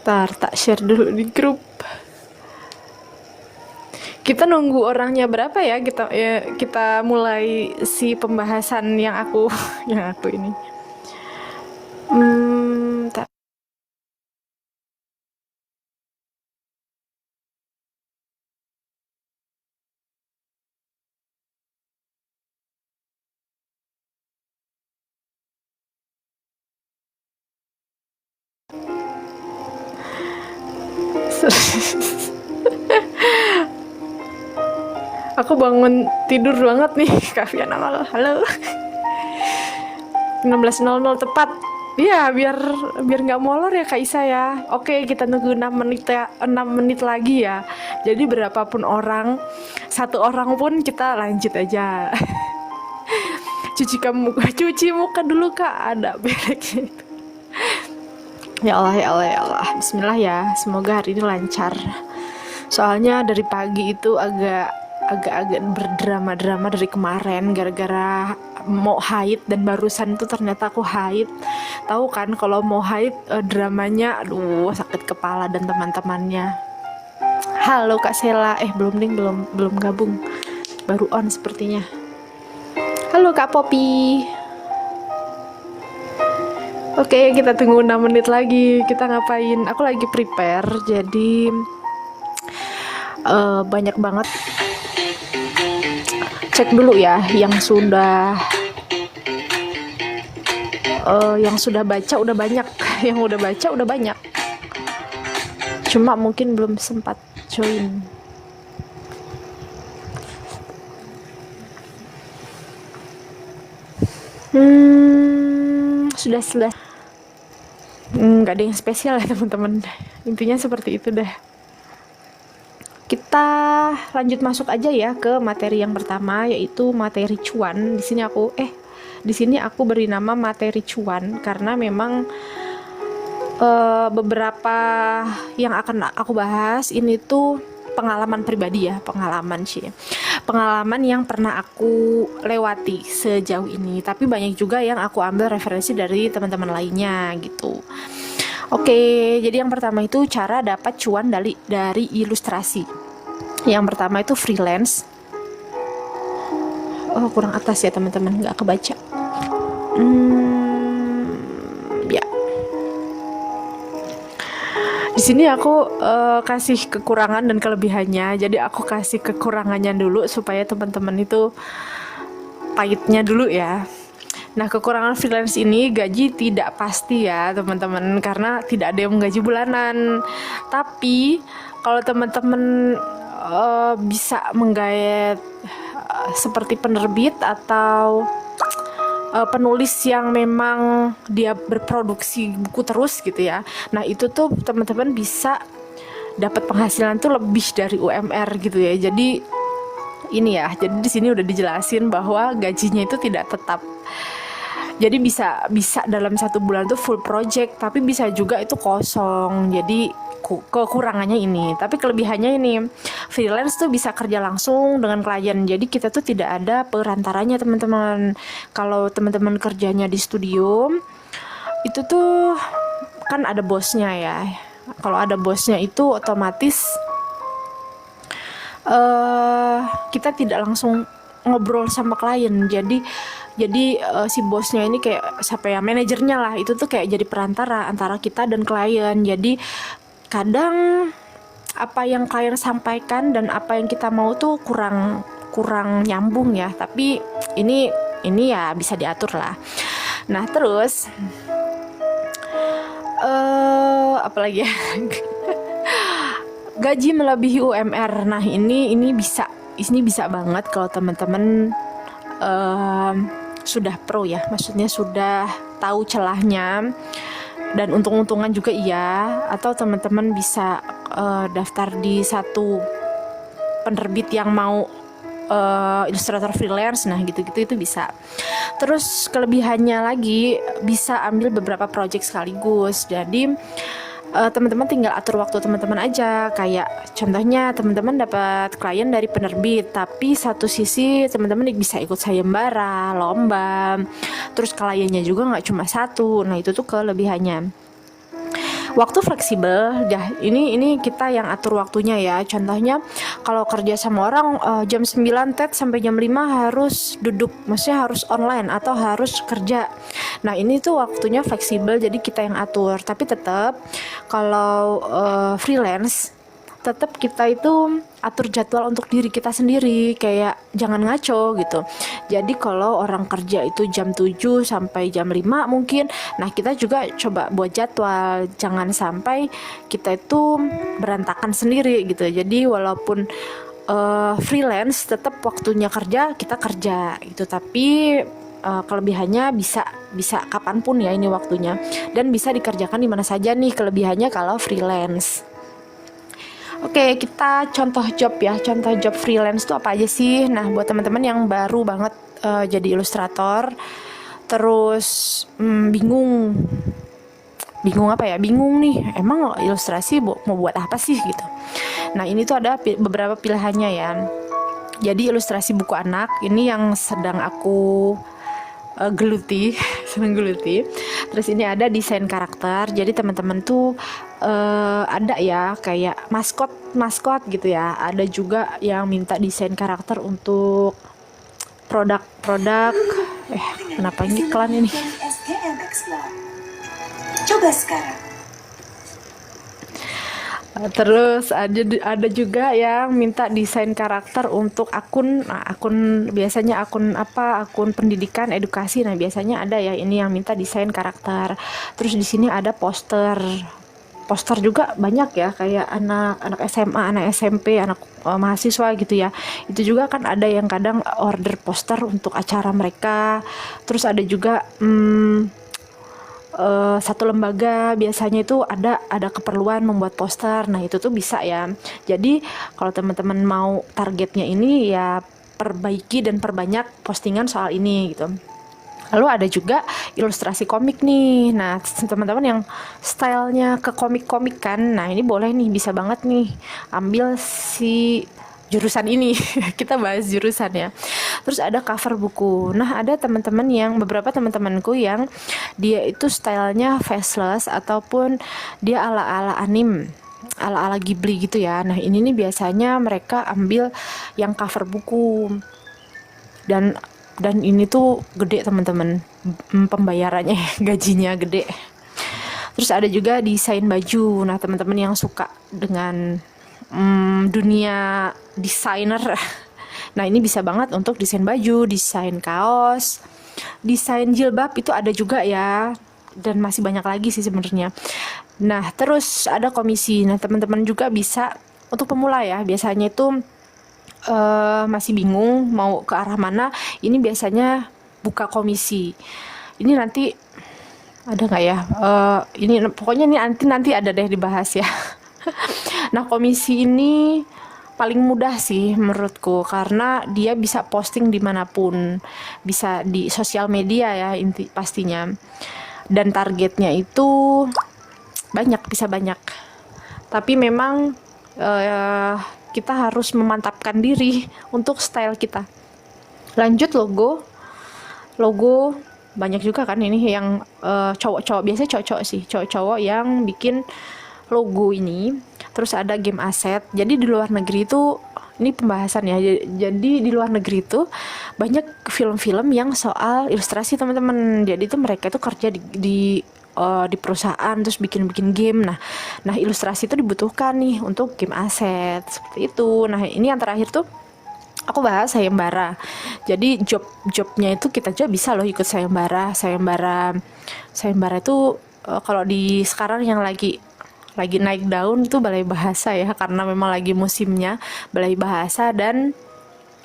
Tak share dulu di grup. Kita nunggu orangnya berapa ya? Kita mulai si pembahasan yang aku yang aku ini. Tak. Aku bangun tidur banget nih, Kak Fiana malah. Halo. 16.00 tepat. Iya, biar nggak molor ya Kak Isa ya. Oke, kita nunggu 6 menit ya, 6 menit lagi ya. Jadi berapapun orang, satu orang pun kita lanjut aja. Cuci muka dulu Kak, ada bereknya itu. Ya Allah, ya Allah, ya Allah. Bismillah ya. Semoga hari ini lancar. Soalnya dari pagi itu agak berdrama-drama dari kemarin gara-gara mau haid, dan barusan tuh ternyata aku haid. Tahu kan kalau mau haid dramanya, aduh sakit kepala dan teman-temannya. Halo Kak Sela, belum ding, belum gabung, baru on sepertinya. Halo Kak Poppy. Oke, kita tunggu 6 menit lagi. Kita ngapain? Aku lagi prepare, jadi banyak banget. Cek dulu ya yang sudah baca udah banyak. Yang udah baca udah banyak, cuma mungkin belum sempat join. Sudah nggak ada yang spesial ya teman-teman, intinya seperti itu deh. Kita lanjut masuk aja ya ke materi yang pertama, yaitu materi cuan. Di sini aku beri nama materi cuan karena memang beberapa yang akan aku bahas ini tuh pengalaman pribadi ya, pengalaman yang pernah aku lewati sejauh ini, tapi banyak juga yang aku ambil referensi dari teman-teman lainnya gitu. Oke, jadi yang pertama itu cara dapat cuan dari ilustrasi. Yang pertama itu freelance. Oh, kurang atas ya teman-teman, nggak kebaca. Ya. Di sini aku kasih kekurangan dan kelebihannya. Jadi aku kasih kekurangannya dulu supaya teman-teman itu pahitnya dulu ya. Nah, kekurangan freelance ini gaji tidak pasti ya teman-teman, karena tidak ada yang menggaji bulanan. Tapi kalau teman-teman bisa menggayat seperti penerbit atau penulis yang memang dia berproduksi buku terus gitu ya. Nah, itu tuh teman-teman bisa dapat penghasilan tuh lebih dari UMR gitu ya. Jadi ini ya, jadi di sini udah dijelasin bahwa gajinya itu tidak tetap. Jadi bisa dalam 1 bulan tuh full project, tapi bisa juga itu kosong. Jadi kekurangannya ini, tapi kelebihannya ini, freelance tuh bisa kerja langsung dengan klien. Jadi kita tuh tidak ada perantaranya teman-teman. Kalau teman-teman kerjanya di studio, itu tuh kan ada bosnya ya. Kalau ada bosnya itu otomatis kita tidak langsung ngobrol sama klien. Jadi si bosnya ini kayak siapa ya, manajernya lah, itu tuh kayak jadi perantara antara kita dan klien. Jadi kadang apa yang klien sampaikan dan apa yang kita mau tuh kurang nyambung ya. Tapi ini ya bisa diatur lah. Nah, terus apalagi ya? Gaji melebihi UMR. Nah, ini bisa banget kalau teman-teman sudah pro ya, maksudnya sudah tahu celahnya dan untung-untungan juga iya. Atau teman-teman bisa daftar di satu penerbit yang mau ilustrator freelance, nah gitu-gitu itu bisa. Terus kelebihannya lagi bisa ambil beberapa project sekaligus. Jadi teman-teman tinggal atur waktu teman-teman aja. Kayak contohnya teman-teman dapat klien dari penerbit, tapi satu sisi teman-teman bisa ikut sayembara, lomba. Terus kliennya juga nggak cuma satu. Nah, itu tuh kelebihannya. Waktu fleksibel, ya ini kita yang atur waktunya ya. Contohnya kalau kerja sama orang jam 9 sampai jam 5 harus duduk, maksudnya harus online atau harus kerja. Nah, ini tuh waktunya fleksibel jadi kita yang atur. Tapi tetap kalau freelance tetap kita itu atur jadwal untuk diri kita sendiri, kayak jangan ngaco gitu. Jadi kalau orang kerja itu jam 7 sampai jam 5 mungkin, nah kita juga coba buat jadwal, jangan sampai kita itu berantakan sendiri gitu. Jadi walaupun freelance tetap waktunya kerja kita kerja gitu, tapi kelebihannya bisa kapanpun ya ini waktunya, dan bisa dikerjakan di mana saja nih kelebihannya kalau freelance. Oke, kita contoh job ya. Contoh job freelance itu apa aja sih? Nah, buat teman-teman yang baru banget jadi ilustrator, terus bingung apa ya? Bingung nih, emang ilustrasi mau buat apa sih gitu. Nah, ini tuh ada beberapa pilihannya ya. Jadi ilustrasi buku anak ini yang sedang aku geluti seneng geluti. Terus ini ada desain karakter, jadi teman-teman tuh ada ya kayak maskot gitu ya. Ada juga yang minta desain karakter untuk produk kenapa ini iklan ini. Coba sekarang. Terus ada juga yang minta desain karakter untuk akun biasanya akun pendidikan edukasi. Nah, biasanya ada ya ini yang minta desain karakter. Terus di sini ada poster juga banyak ya, kayak anak SMA, anak SMP, anak mahasiswa gitu ya. Itu juga kan ada yang kadang order poster untuk acara mereka. Terus ada juga satu lembaga biasanya itu ada keperluan membuat poster. Nah, itu tuh bisa ya. Jadi kalau teman-teman mau targetnya ini ya perbaiki dan perbanyak postingan soal ini gitu. Lalu ada juga ilustrasi komik nih. Nah, teman-teman yang stylenya ke komik-komik kan, nah ini boleh nih, bisa banget nih ambil si jurusan ini. Kita bahas jurusan ya. Terus ada cover buku. Nah, ada beberapa teman-temanku yang dia itu stylenya faceless ataupun dia ala-ala anime, ala-ala Ghibli gitu ya. Nah, ini nih biasanya mereka ambil yang cover buku. Dan ini tuh gede teman-teman, pembayarannya, gajinya gede. Terus ada juga desain baju. Nah, teman-teman yang suka dengan dunia desainer, nah ini bisa banget untuk desain baju, desain kaos, desain jilbab itu ada juga ya, dan masih banyak lagi sih sebenarnya. Nah, terus ada komisi. Nah, teman-teman juga bisa untuk pemula ya, biasanya itu masih bingung mau ke arah mana, ini biasanya buka komisi. Ini nanti ada nggak ya? Ini pokoknya ini nanti ada deh dibahas ya. Nah, komisi ini paling mudah sih menurutku karena dia bisa posting dimanapun, bisa di sosial media ya pastinya, dan targetnya itu bisa banyak. Tapi memang kita harus memantapkan diri untuk style kita. Lanjut logo banyak juga kan ini yang cowok-cowok, biasanya cowok-cowok yang bikin logo ini. Terus ada game aset. Jadi di luar negeri itu, ini pembahasan ya, jadi di luar negeri itu banyak film-film yang soal ilustrasi teman-teman. Jadi itu mereka itu kerja di perusahaan terus bikin game. Nah ilustrasi itu dibutuhkan nih untuk game aset seperti itu. Nah, ini yang terakhir tuh aku bahas sayembara. Jadi jobnya itu kita juga bisa loh ikut sayembara itu kalau di sekarang yang lagi naik daun itu balai bahasa ya, karena memang lagi musimnya balai bahasa dan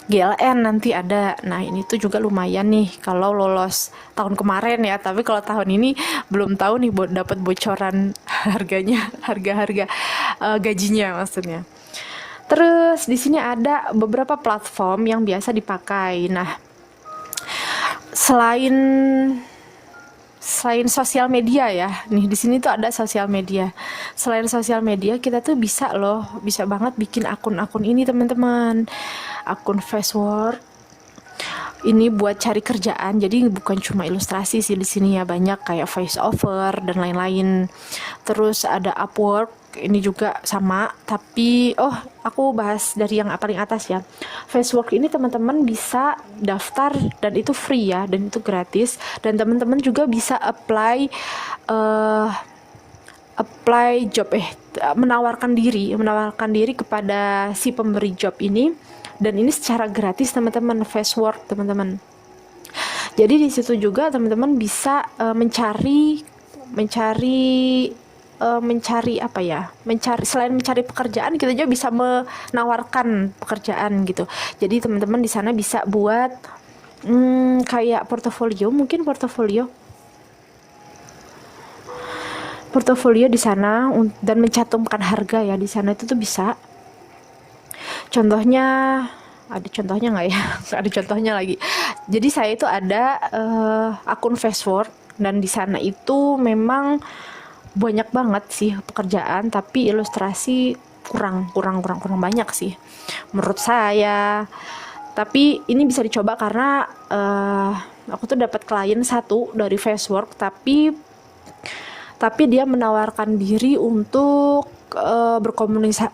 GLN nanti ada. Nah, ini tuh juga lumayan nih kalau lolos tahun kemarin ya, tapi kalau tahun ini belum tahu nih dapat bocoran harganya, harga gajinya maksudnya. Terus di sini ada beberapa platform yang biasa dipakai. Nah, selain sosial media ya, nih di sini tuh ada sosial media. Selain sosial media, kita tuh bisa banget bikin akun-akun ini teman-teman. Akun Facebook ini buat cari kerjaan. Jadi bukan cuma ilustrasi sih di sini ya, banyak kayak voice over dan lain-lain. Terus ada Upwork, ini juga sama, tapi aku bahas dari yang paling atas ya. Facework ini teman-teman bisa daftar dan itu free ya, dan itu gratis, dan teman-teman juga bisa apply job, menawarkan diri kepada si pemberi job ini, dan ini secara gratis teman-teman, Facework teman-teman. Jadi di situ juga teman-teman bisa mencari apa ya, selain mencari pekerjaan, kita juga bisa menawarkan pekerjaan gitu. Jadi teman-teman di sana bisa buat kayak portofolio di sana, dan mencantumkan harga ya di sana. Itu tuh bisa. Contohnya, ada contohnya nggak ya? Ada contohnya lagi. Jadi saya itu ada akun Facework, dan di sana itu memang banyak banget sih pekerjaan, tapi ilustrasi kurang banyak sih menurut saya. Tapi ini bisa dicoba karena aku tuh dapat klien satu dari Facework, tapi dia menawarkan diri untuk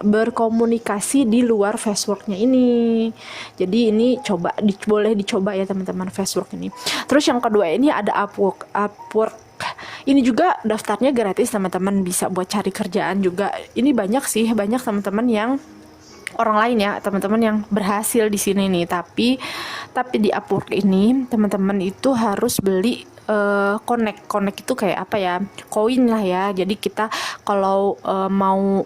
berkomunikasi di luar Faceworknya ini. Jadi ini boleh dicoba ya teman-teman, Facework ini. Terus yang kedua ini ada Upwork. Ini juga daftarnya gratis teman-teman, bisa buat cari kerjaan juga. Ini banyak teman-teman yang orang lain ya, teman-teman yang berhasil di sini nih. Tapi di Upwork ini teman-teman itu harus beli connect itu kayak apa ya, koin lah ya. Jadi kita kalau mau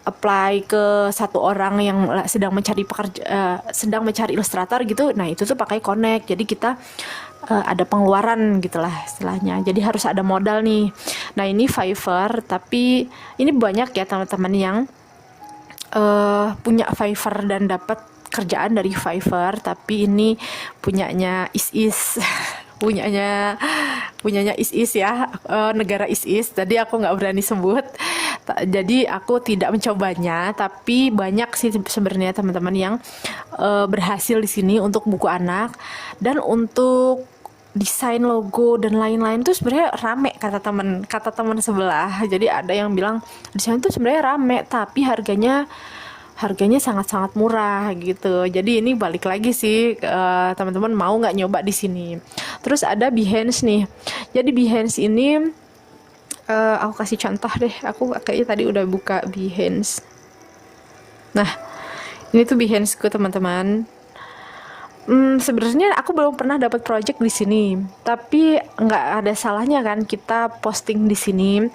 apply ke satu orang yang sedang mencari ilustrator gitu, nah itu tuh pakai connect. Jadi kita ada pengeluaran gitulah istilahnya. Jadi harus ada modal nih. Nah ini Fiverr, tapi ini banyak ya teman-teman yang punya Fiverr dan dapat kerjaan dari Fiverr, tapi ini punyanya is punyanya is ya, negara is. Jadi aku nggak berani sebut, jadi aku tidak mencobanya. Tapi banyak sih sebenarnya teman-teman yang berhasil di sini untuk buku anak, dan untuk desain logo dan lain-lain tuh sebenarnya rame kata teman sebelah. Jadi ada yang bilang desain tuh sebenarnya rame, tapi harganya sangat-sangat murah gitu. Jadi ini balik lagi sih, teman-teman mau nggak nyoba di sini. Terus ada Behance nih. Jadi Behance ini aku kasih contoh deh. Aku kayaknya tadi udah buka Behance. Nah ini tuh Behance-ku teman-teman. Sebenarnya aku belum pernah dapat project di sini, tapi nggak ada salahnya kan kita posting di sini.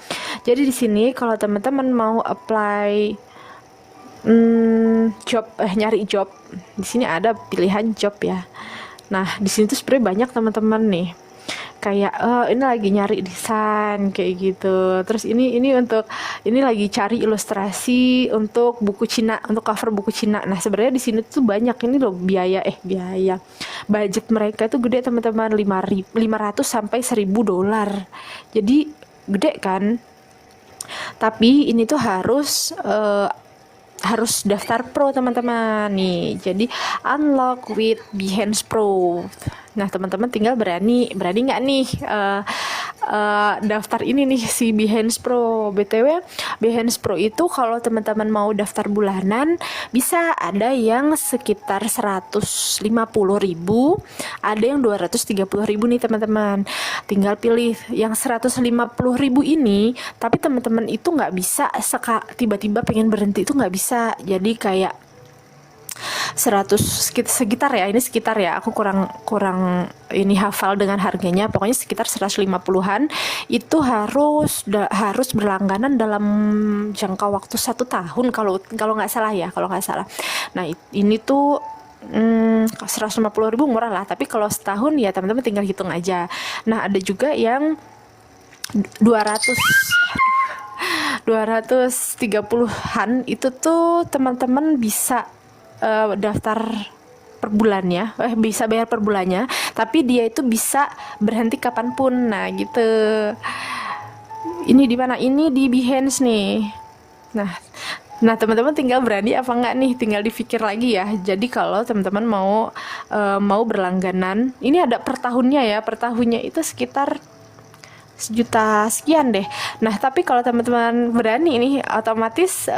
Jadi di sini kalau teman-teman mau apply nyari job, di sini ada pilihan job ya. Nah di sini tuh sebenarnya banyak teman-teman nih, kayak ini lagi nyari desain kayak gitu. Terus ini lagi cari ilustrasi untuk buku Cina, untuk cover buku Cina. Nah sebenarnya di sini tuh banyak ini loh, biaya budget mereka itu gede teman-teman, 500 sampai $1.000. Jadi gede kan. Tapi ini tuh harus daftar pro teman-teman nih. Jadi unlock with Behance Pro. Nah teman-teman tinggal berani nggak nih daftar ini nih, si Behance Pro. BTW Behance Pro itu kalau teman-teman mau daftar bulanan bisa ada yang sekitar 150.000, ada yang 230.000 nih teman-teman. Tinggal pilih yang 150.000 ini, tapi teman-teman itu nggak bisa tiba-tiba pengen berhenti, itu nggak bisa. Jadi kayak 100 sekitar ya, ini sekitar ya, aku kurang ini hafal dengan harganya, pokoknya sekitar 150-an. Itu harus berlangganan dalam jangka waktu 1 tahun kalau nggak salah ya, Nah ini tuh 150.000 murah lah, tapi kalau setahun ya teman-teman tinggal hitung aja. Nah ada juga yang 230-an, itu tuh teman-teman bisa daftar per bulan ya, bisa bayar per bulannya, tapi dia itu bisa berhenti kapanpun. Nah gitu. Ini di mana? Ini di Behance nih. Nah teman-teman tinggal berani apa enggak nih, tinggal dipikir lagi ya. Jadi kalau teman-teman mau berlangganan, ini ada per tahunnya ya, per tahunnya itu sekitar sejuta sekian deh. Nah, tapi kalau teman-teman berani nih, otomatis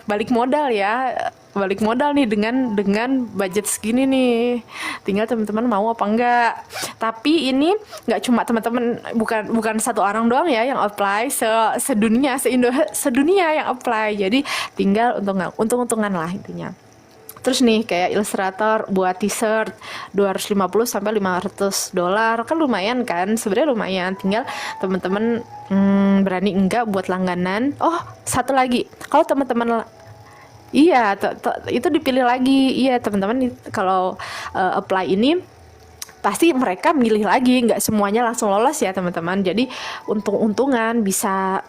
balik modal ya. Balik modal nih dengan budget segini nih. Tinggal teman-teman mau apa enggak. Tapi ini nggak cuma teman-teman, bukan bukan satu orang doang ya yang apply, sedunia, sedunia yang apply. Jadi tinggal untung-untungan lah intinya. Terus nih kayak ilustrator buat t-shirt 250 sampai $500 kan lumayan kan, sebenarnya lumayan. Tinggal teman-teman berani enggak buat langganan. Oh, satu lagi, kalau teman-teman iya itu dipilih lagi. Iya teman-teman, kalau apply ini pasti mereka milih lagi, nggak semuanya langsung lolos ya teman-teman. Jadi untung-untungan bisa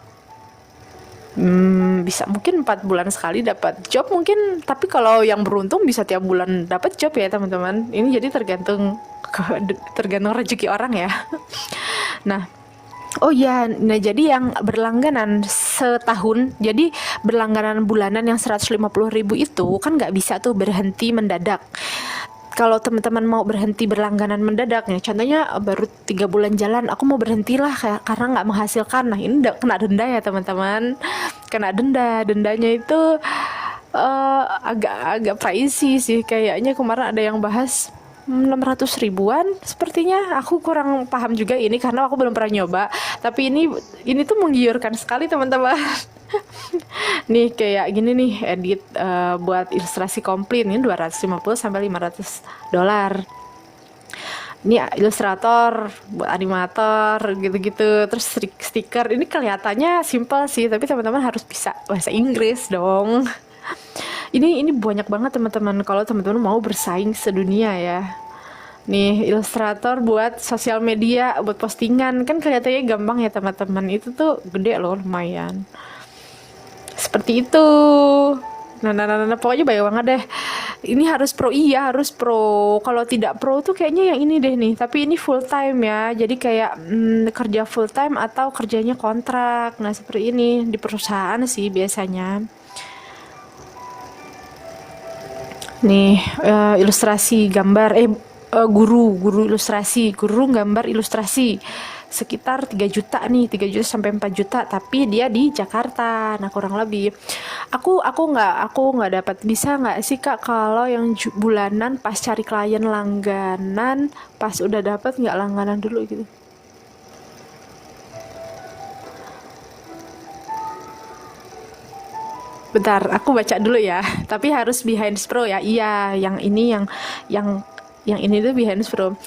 mungkin 4 bulan sekali dapat job mungkin, tapi kalau yang beruntung bisa tiap bulan dapat job ya teman-teman. Ini jadi tergantung rezeki orang ya. Nah, oh ya, nah jadi yang berlangganan setahun, jadi berlangganan bulanan yang 150.000 itu kan nggak bisa tuh berhenti mendadak. Kalau teman-teman mau berhenti berlangganan mendadak nih, contohnya baru 3 bulan jalan, aku mau berhentilah karena nggak menghasilkan. Nah ini kena denda ya teman-teman, kena dendanya itu agak pricey sih kayaknya. Kemarin ada yang bahas 600 ribuan sepertinya. Aku kurang paham juga ini karena aku belum pernah nyoba, tapi ini tuh menggiurkan sekali teman-teman. Nih kayak gini nih, edit buat ilustrasi komplit ini 250 sampai $500. Ini ilustrator buat animator gitu-gitu. Terus stiker ini kelihatannya simple sih, tapi teman-teman harus bisa bahasa Inggris dong. Ini banyak banget teman-teman kalau teman-teman mau bersaing sedunia ya. Nih ilustrator buat sosial media, buat postingan, kan kelihatannya gampang ya teman-teman. Itu tuh gede loh, lumayan. Seperti itu. Nah, pokoknya banyak banget deh. Ini harus pro, iya harus pro. Kalau tidak pro tuh kayaknya yang ini deh nih. Tapi ini full time ya. Jadi kayak kerja full time atau kerjanya kontrak. Nah seperti ini di perusahaan sih biasanya. Nih ilustrasi gambar, guru ilustrasi, guru gambar ilustrasi sekitar 3 juta nih, 3 juta sampai 4 juta, tapi dia di Jakarta. Nah kurang lebih aku nggak dapat. Bisa nggak sih Kak kalau yang bulanan pas cari klien langganan, pas udah dapat nggak langganan dulu gitu? Bentar, aku baca dulu ya. Tapi harus Behance Pro ya. Iya, yang yang ini tuh Behance Pro.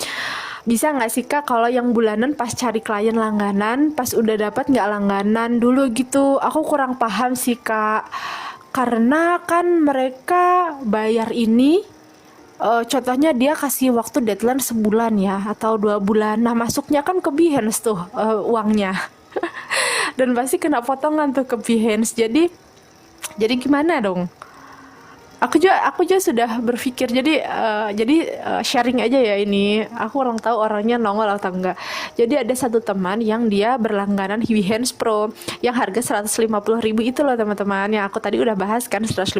Bisa nggak sih Kak kalau yang bulanan pas cari klien langganan, pas udah dapat nggak langganan dulu gitu? Aku kurang paham sih Kak. Karena kan mereka bayar ini, contohnya dia kasih waktu deadline sebulan ya atau 2 bulan. Nah masuknya kan ke Behance tuh uangnya. Dan pasti kena potongan tuh ke Behance. Jadi gimana dong? Aku juga sudah berpikir, jadi sharing aja ya ini. Aku orang tahu orangnya nongol atau enggak. Jadi ada satu teman yang dia berlangganan Behance Pro yang harga 150.000 itu loh teman-teman. Yang aku tadi udah bahas kan 150.000.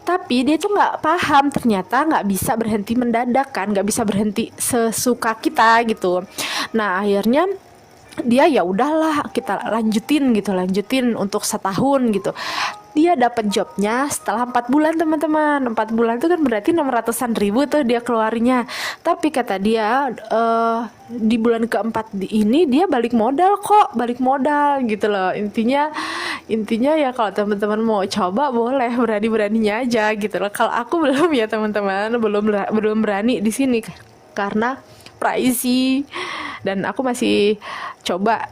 Tapi dia tuh nggak paham, ternyata nggak bisa berhenti mendadak kan, nggak bisa berhenti sesuka kita gitu. Nah akhirnya dia ya udahlah kita lanjutin untuk setahun gitu. Dia dapat jobnya setelah 4 bulan teman-teman. 4 bulan itu kan berarti 600-an ribu tuh dia keluarnya. Tapi kata dia di bulan keempat ini dia balik modal gitu loh. Intinya ya kalau teman-teman mau coba boleh, berani-beraninya aja gitu loh. Kalau aku belum ya teman-teman, belum berani di sini karena pricey, dan aku masih coba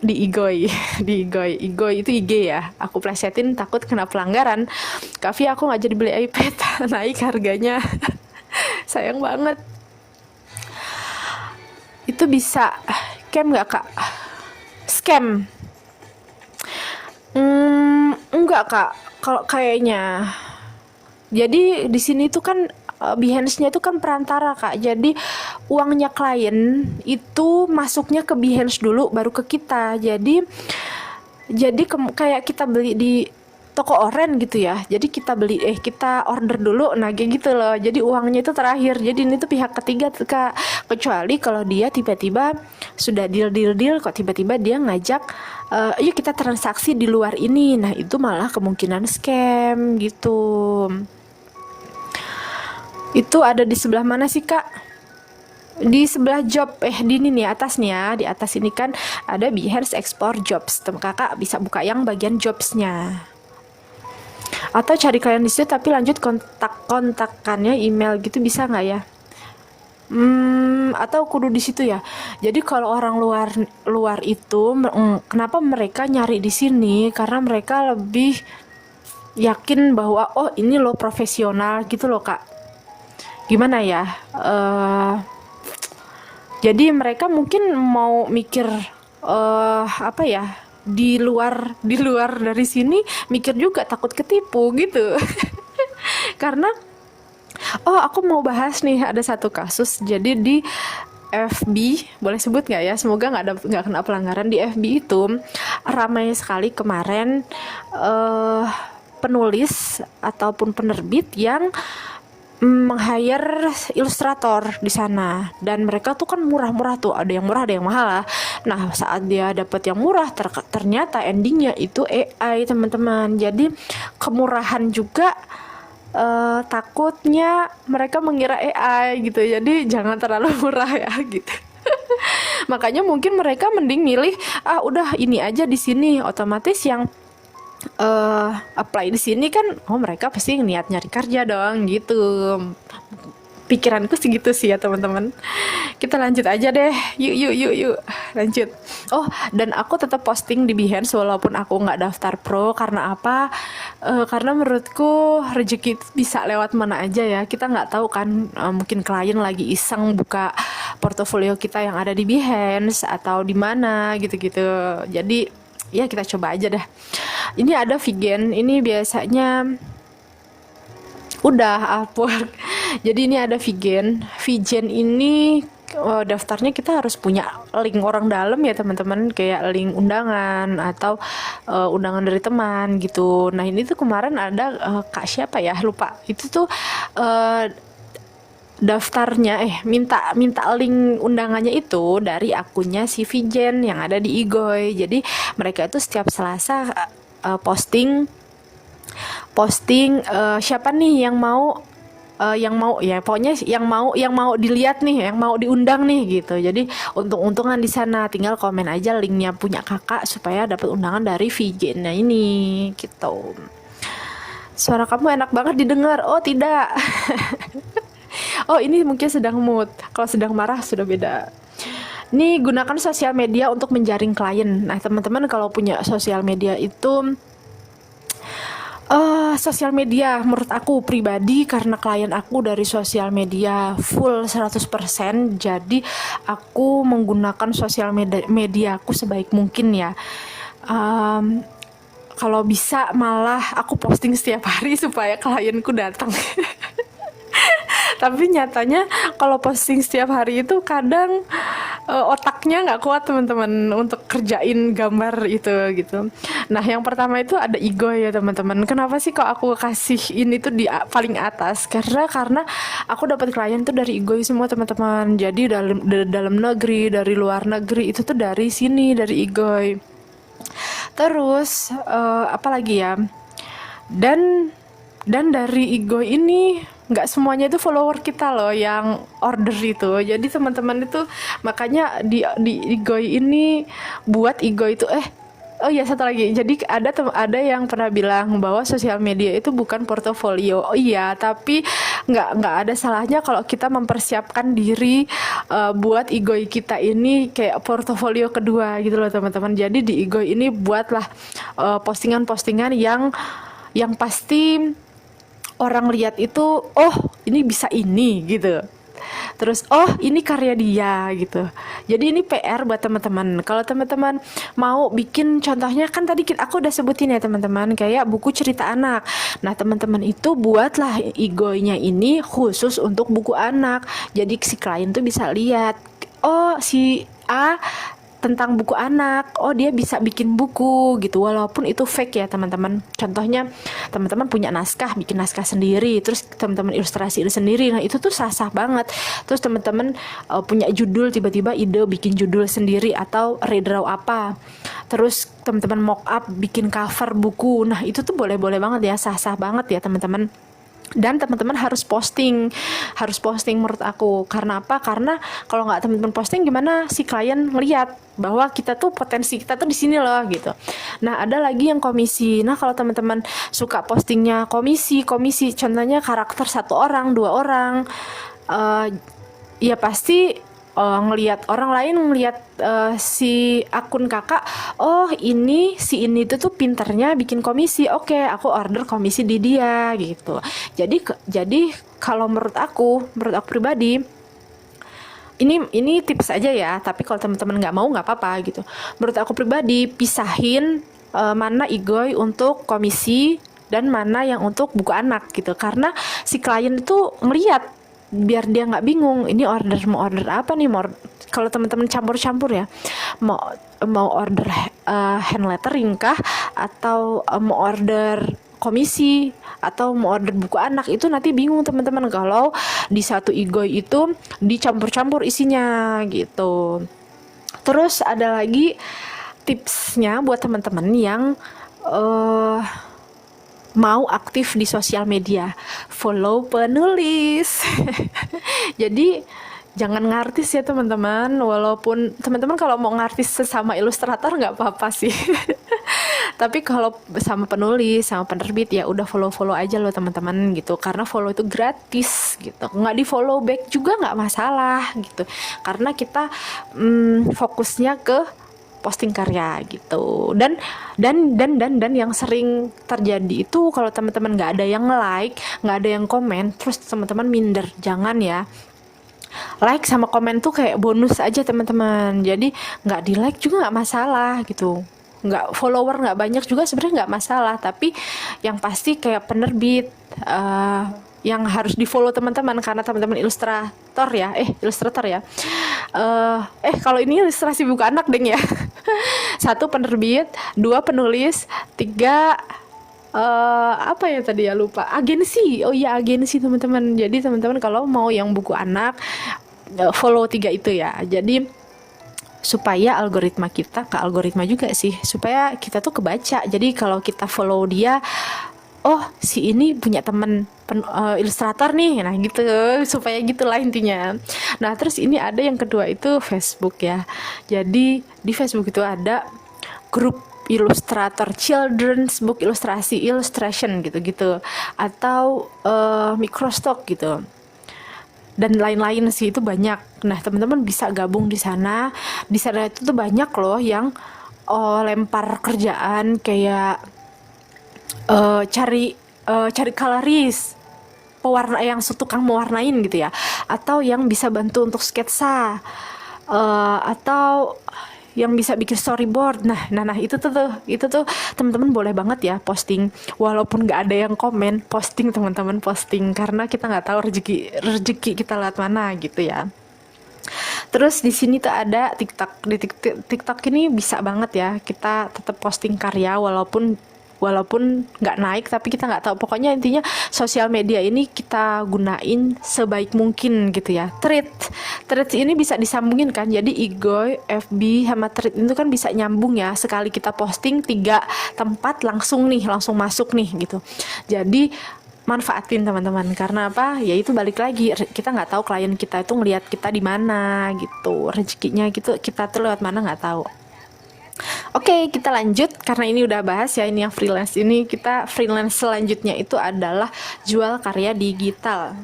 di Igoi Igoi itu IG ya, aku plesetin takut kena pelanggaran. Kavi aku nggak jadi beli iPad naik harganya. Sayang banget. Itu bisa scam nggak Kak? Scam enggak Kak, kalau kayaknya. Jadi di sini tuh kan Behance-nya itu kan perantara Kak. Jadi uangnya klien itu masuknya ke Behance dulu baru ke kita. Jadi kayak kita beli di toko oren gitu ya, jadi kita order dulu, nah kayak gitu loh, jadi uangnya itu terakhir. Jadi ini tuh pihak ketiga tuh Kak, kecuali kalau dia tiba-tiba sudah deal kok tiba-tiba dia ngajak yuk kita transaksi di luar ini, nah itu malah kemungkinan scam gitu. Itu ada di sebelah mana sih Kak? Di sebelah job, di ini nih atas nih ya, di atas ini kan ada Behance Export Jobs. Kakak bisa buka yang bagian jobsnya. Atau cari kalian di situ tapi lanjut kontak-kontakannya email gitu, bisa nggak ya? Atau kudu di situ ya. Jadi kalau orang luar itu kenapa mereka nyari di sini? Karena mereka lebih yakin bahwa oh ini lo profesional gitu loh Kak. Gimana ya? Jadi mereka mungkin mau mikir apa ya? Di luar dari sini mikir juga takut ketipu gitu. Karena aku mau bahas nih, ada satu kasus. Jadi di FB, boleh sebut nggak ya? Semoga nggak kena pelanggaran. Di FB itu ramai sekali kemarin penulis ataupun penerbit yang meng-hire ilustrator di sana, dan mereka tuh kan murah-murah tuh, ada yang murah ada yang mahal lah. Nah saat dia dapat yang murah ternyata endingnya itu AI teman-teman. Jadi kemurahan juga takutnya mereka mengira AI gitu, jadi jangan terlalu murah ya gitu. Makanya mungkin mereka mending milih udah ini aja di sini, otomatis yang apply di sini kan mereka pasti niat nyari kerja dong gitu. Pikiranku segitu sih ya teman-teman. Kita lanjut aja deh, yuk lanjut. Dan aku tetap posting di Behance walaupun aku nggak daftar pro. Karena apa? Karena menurutku rezeki itu bisa lewat mana aja ya, kita nggak tahu kan. Mungkin klien lagi iseng buka portofolio kita yang ada di Behance atau di mana gitu-gitu. Jadi ya kita coba aja dah. Ini ada Figen, ini biasanya udah Upwork. Jadi ini ada Figen ini daftarnya kita harus punya link orang dalam ya teman-teman, kayak link undangan atau undangan dari teman gitu. Nah ini tuh kemarin ada Kak siapa ya, lupa. Itu tuh daftarnya minta link undangannya itu dari akunnya si Figen yang ada di Igoy. Jadi mereka itu setiap Selasa posting siapa nih yang mau ya pokoknya yang mau dilihat nih, yang mau diundang nih gitu. Jadi untung-untungan di sana, tinggal komen aja linknya punya kakak supaya dapat undangan dari Figen-nya ini gitu. Suara kamu enak banget didengar. Oh tidak. Ini mungkin sedang mood. Kalau sedang marah sudah beda. Nih, gunakan sosial media untuk menjaring klien. Nah teman-teman kalau punya sosial media itu sosial media menurut aku pribadi, karena klien aku dari sosial media full 100%, jadi aku menggunakan sosial media aku sebaik mungkin ya. Kalau bisa malah aku posting setiap hari supaya klienku datang. Tapi nyatanya kalau posting setiap hari itu kadang otaknya nggak kuat teman-teman untuk kerjain gambar itu gitu. Nah yang pertama itu ada Igoy ya teman-teman. Kenapa sih kok aku kasih ini tuh di paling atas? Karena aku dapat klien tuh dari Igoy semua teman-teman. Jadi dalam negeri, dari luar negeri itu tuh dari sini, dari Igoy. Terus apa lagi ya? Dan dari Igoy ini nggak semuanya itu follower kita loh yang order itu. Jadi teman-teman itu makanya di Igoy ini buat Igoy itu oh ya satu lagi. Jadi ada yang pernah bilang bahwa sosial media itu bukan portofolio. Oh iya, tapi nggak ada salahnya kalau kita mempersiapkan diri buat Igoy kita ini kayak portofolio kedua gitu loh teman-teman. Jadi di Igoy ini buatlah postingan-postingan yang pasti orang lihat itu ini bisa ini gitu. Terus ini karya dia gitu. Jadi ini PR buat teman-teman. Kalau teman-teman mau bikin, contohnya kan tadi aku udah sebutin ya teman-teman, kayak buku cerita anak. Nah teman-teman itu buatlah Igoy-nya ini khusus untuk buku anak. Jadi si klien tuh bisa lihat si A tentang buku anak, oh dia bisa bikin buku gitu, walaupun itu fake ya teman-teman. Contohnya teman-teman punya naskah, bikin naskah sendiri, terus teman-teman ilustrasi sendiri, nah itu tuh sah-sah banget. Terus teman-teman punya judul, tiba-tiba ide bikin judul sendiri atau redraw apa, terus teman-teman mock up bikin cover buku, nah itu tuh boleh-boleh banget ya, sah-sah banget ya teman-teman. Dan teman-teman harus posting menurut aku. Karena apa? Karena kalau nggak teman-teman posting, gimana si klien ngeliat bahwa kita tuh potensi kita tuh di sini loh gitu. Nah, ada lagi yang komisi. Nah, kalau teman-teman suka postingnya komisi, contohnya karakter 1 orang, 2 orang, ya pasti ngelihat orang lain, ngelihat si akun kakak, oh ini si ini tuh pinternya bikin komisi, oke aku order komisi di dia gitu. Jadi kalau menurut aku pribadi, ini tips aja ya, tapi kalau teman-teman nggak mau nggak apa-apa gitu. Menurut aku pribadi, pisahin mana igoy untuk komisi dan mana yang untuk buku anak gitu, karena si klien itu ngelihat, biar dia nggak bingung ini mau order apa nih. Kalau teman-teman campur ya, mau order hand lettering kah, atau mau order komisi, atau mau order buku anak, itu nanti bingung teman-teman kalau di satu igoy itu dicampur-campur isinya gitu. Terus ada lagi tipsnya buat teman-teman yang mau aktif di sosial media, follow penulis. Jadi jangan ngartis ya teman-teman, walaupun teman-teman kalau mau ngartis sesama ilustrator nggak apa-apa sih. Tapi kalau sama penulis, sama penerbit, ya udah follow aja loh teman-teman gitu, karena follow itu gratis gitu, nggak di follow back juga nggak masalah gitu, karena kita fokusnya ke posting karya gitu. Dan yang sering terjadi itu, kalau teman-teman nggak ada yang like, nggak ada yang komen, terus teman-teman minder. Jangan ya, like sama komen tuh kayak bonus aja teman-teman, jadi nggak di like juga nggak masalah gitu, nggak follower nggak banyak juga sebenarnya nggak masalah. Tapi yang pasti kayak penerbit yang harus di follow teman-teman, karena teman-teman ilustrator ya. Kalau ini ilustrasi buku anak deng ya. 1 penerbit, 2 penulis, 3 apa ya tadi ya, lupa, agensi. Oh iya, agensi teman-teman. Jadi teman-teman kalau mau yang buku anak, follow 3 itu ya. Jadi supaya algoritma kita, ke algoritma juga sih, supaya kita tuh kebaca. Jadi kalau kita follow dia, oh si ini punya temen ilustrator nih, nah gitu, supaya gitulah intinya. Nah terus ini ada yang kedua itu Facebook ya. Jadi di Facebook itu ada grup ilustrator, children's book illustration gitu-gitu, atau microstock gitu, dan lain-lain sih, itu banyak. Nah teman-teman bisa gabung di sana. Di sana itu tuh banyak loh yang lempar kerjaan kayak cari coloris, pewarna yang tukang mewarnain gitu ya, atau yang bisa bantu untuk sketsa, atau yang bisa bikin storyboard. Nah itu tuh teman-teman boleh banget ya posting, walaupun nggak ada yang komen, posting teman-teman, posting, karena kita nggak tahu rezeki kita lewat mana gitu ya. Terus di sini tuh ada TikTok. Di TikTok ini bisa banget ya kita tetap posting karya, walaupun nggak naik, tapi kita nggak tahu. Pokoknya intinya sosial media ini kita gunain sebaik mungkin gitu ya. Threads ini bisa disambungin kan, jadi igoy, FB sama Threads itu kan bisa nyambung ya. Sekali kita posting 3 tempat langsung masuk nih gitu. Jadi manfaatin teman-teman, karena apa ya, itu balik lagi, kita nggak tahu klien kita itu ngelihat kita di mana gitu, rezekinya gitu, kita tuh lewat mana nggak tahu. Oke, kita lanjut, karena ini udah bahas ya, ini yang freelance. Ini kita freelance selanjutnya itu adalah jual karya digital.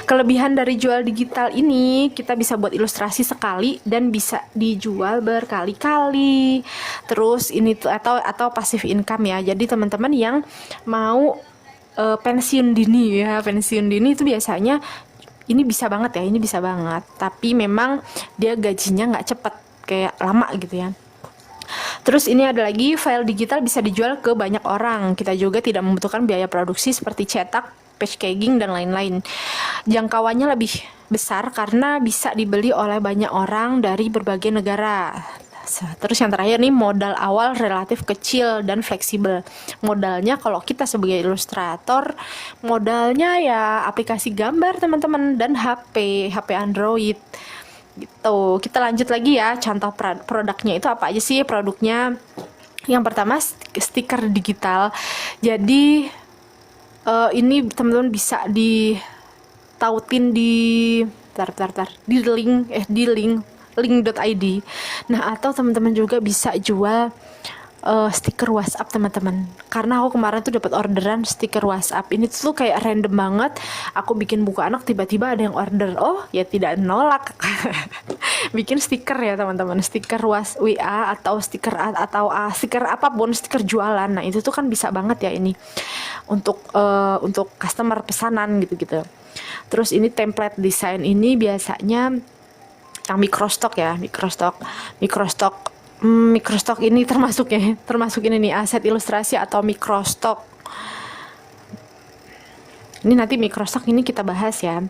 Kelebihan dari jual digital ini, kita bisa buat ilustrasi sekali dan bisa dijual berkali-kali. Terus ini tuh atau passive income ya. Jadi teman-teman yang mau pensiun dini itu biasanya ini bisa banget. Tapi memang dia gajinya nggak cepet, kayak lama gitu ya. Terus ini ada lagi, file digital bisa dijual ke banyak orang. Kita juga tidak membutuhkan biaya produksi seperti cetak packaging dan lain-lain. Jangkauannya lebih besar karena bisa dibeli oleh banyak orang dari berbagai negara. Terus yang terakhir nih, modal awal relatif kecil dan fleksibel. Modalnya kalau kita sebagai ilustrator, modalnya ya aplikasi gambar teman-teman dan HP Android gitu. Kita lanjut lagi ya, contoh produknya itu apa aja sih produknya. Yang pertama stiker digital. Jadi ini teman-teman bisa ditautin di link.id. Nah, atau teman-teman juga bisa jual stiker WhatsApp teman-teman. Karena aku kemarin tuh dapat orderan stiker WhatsApp. Ini tuh kayak random banget. Aku bikin buku anak, tiba-tiba ada yang order. Oh, ya tidak nolak. Bikin stiker ya teman-teman. Stiker WA atau stiker apapun, stiker jualan. Nah, itu tuh kan bisa banget ya ini untuk customer pesanan gitu-gitu. Terus ini template desain ini biasanya yang microstock ini termasuk ini nih, aset ilustrasi atau microstock. Ini nanti microstock ini kita bahas ya.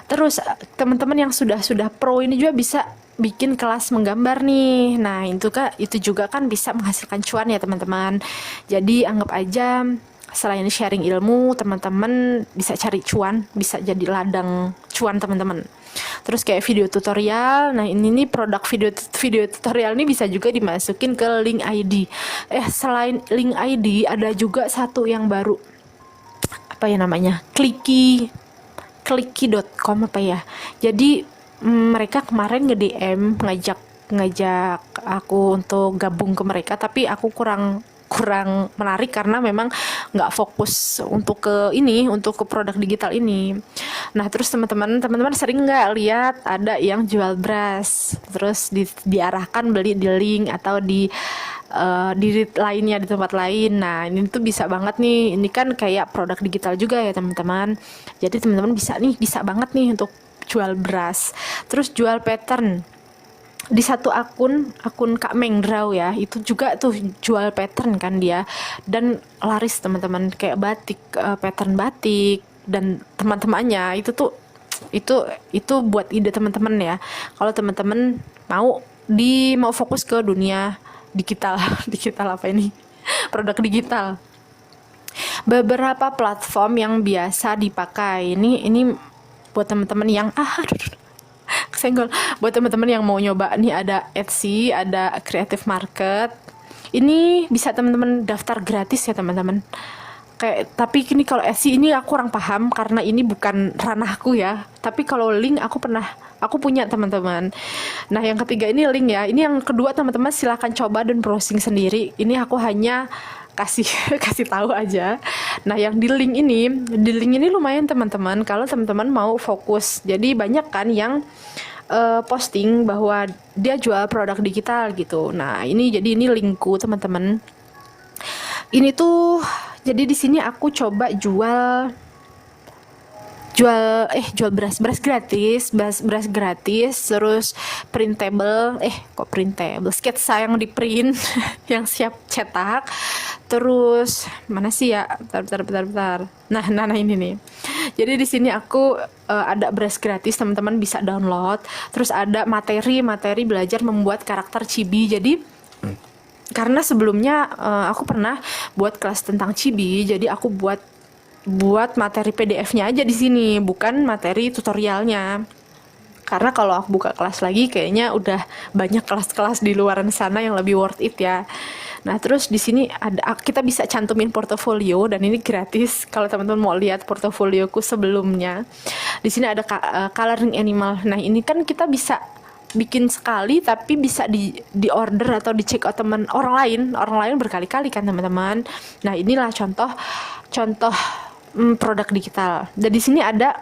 Terus teman-teman yang sudah pro ini juga bisa bikin kelas menggambar nih. Nah, itu juga kan bisa menghasilkan cuan ya teman-teman. Jadi anggap aja selain sharing ilmu, teman-teman bisa cari cuan, bisa jadi ladang cuan teman-teman. Terus kayak video tutorial. Nah, ini nih produk video tutorial ini bisa juga dimasukin ke link ID. Selain link ID ada juga satu yang baru. Apa ya namanya? Clicky.com apa ya. Jadi mereka kemarin nge-DM ngajak aku untuk gabung ke mereka, tapi aku kurang menarik karena memang nggak fokus untuk ke produk digital ini. Nah, terus teman-teman sering nggak lihat ada yang jual brush, terus diarahkan beli di link atau di lainnya di tempat lain. Nah, ini tuh bisa banget nih. Ini kan kayak produk digital juga ya teman-teman. Jadi teman-teman bisa banget nih untuk jual brush, terus jual pattern. Di satu akun Kak Mengdraw ya, itu juga tuh jual pattern kan dia, dan laris teman-teman, kayak batik, pattern batik dan teman-temannya. Itu buat ide teman-teman ya, kalau teman-teman mau fokus ke dunia digital apa ini produk digital. Beberapa platform yang biasa dipakai ini buat teman-teman yang kesenggol. Buat teman-teman yang mau nyoba nih, ada Etsy, ada Creative Market. Ini bisa teman-teman daftar gratis ya teman-teman. Tapi ini kalau Etsy ini aku kurang paham karena ini bukan ranahku ya. Tapi kalau link aku punya teman-teman. Nah, yang ketiga ini link ya. Ini yang kedua teman-teman silahkan coba dan browsing sendiri. Ini aku hanya kasih tahu aja. Nah, yang di link ini lumayan teman-teman kalau teman-teman mau fokus. Jadi banyak kan yang posting bahwa dia jual produk digital gitu. Nah, ini linkku teman-teman. Ini tuh jadi di sini aku coba jual beras gratis, terus printable, sketsa yang di print yang siap cetak. Terus mana sih ya, bentar. Nah ini nih. Jadi di sini aku ada beras gratis, teman-teman bisa download. Terus ada materi belajar membuat karakter chibi. Jadi karena sebelumnya aku pernah buat kelas tentang chibi, jadi aku buat materi PDF-nya aja di sini, bukan materi tutorialnya. Karena kalau aku buka kelas lagi kayaknya udah banyak kelas-kelas di luaran sana yang lebih worth it ya. Nah, terus di sini kita bisa cantumin portofolio dan ini gratis kalau teman-teman mau lihat portofolioku sebelumnya. Di sini ada coloring animal. Nah, ini kan kita bisa bikin sekali tapi bisa di order atau di check out orang lain berkali-kali kan teman-teman. Nah, inilah contoh produk digital. Dan di sini ada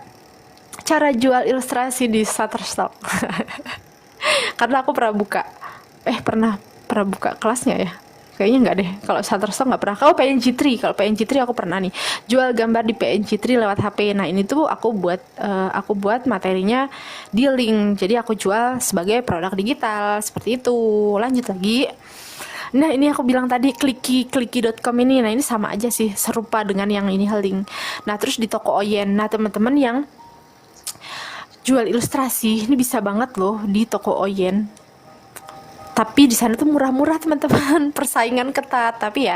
cara jual ilustrasi di Shutterstock. Karena aku pernah buka kelasnya ya. Kayaknya enggak deh. Kalau Shutterstock enggak pernah. Kalau PNG3 aku pernah nih jual gambar di PNG3 lewat HP. Nah, ini tuh aku buat materinya di link. Jadi aku jual sebagai produk digital seperti itu. Lanjut lagi. Nah, ini aku bilang tadi kliki.com ini. Nah, ini sama aja sih, serupa dengan yang ini Heling. Nah, terus di toko Oyen. Nah, teman-teman yang jual ilustrasi, ini bisa banget loh di toko Oyen. Tapi di sana tuh murah-murah teman-teman, persaingan ketat. Tapi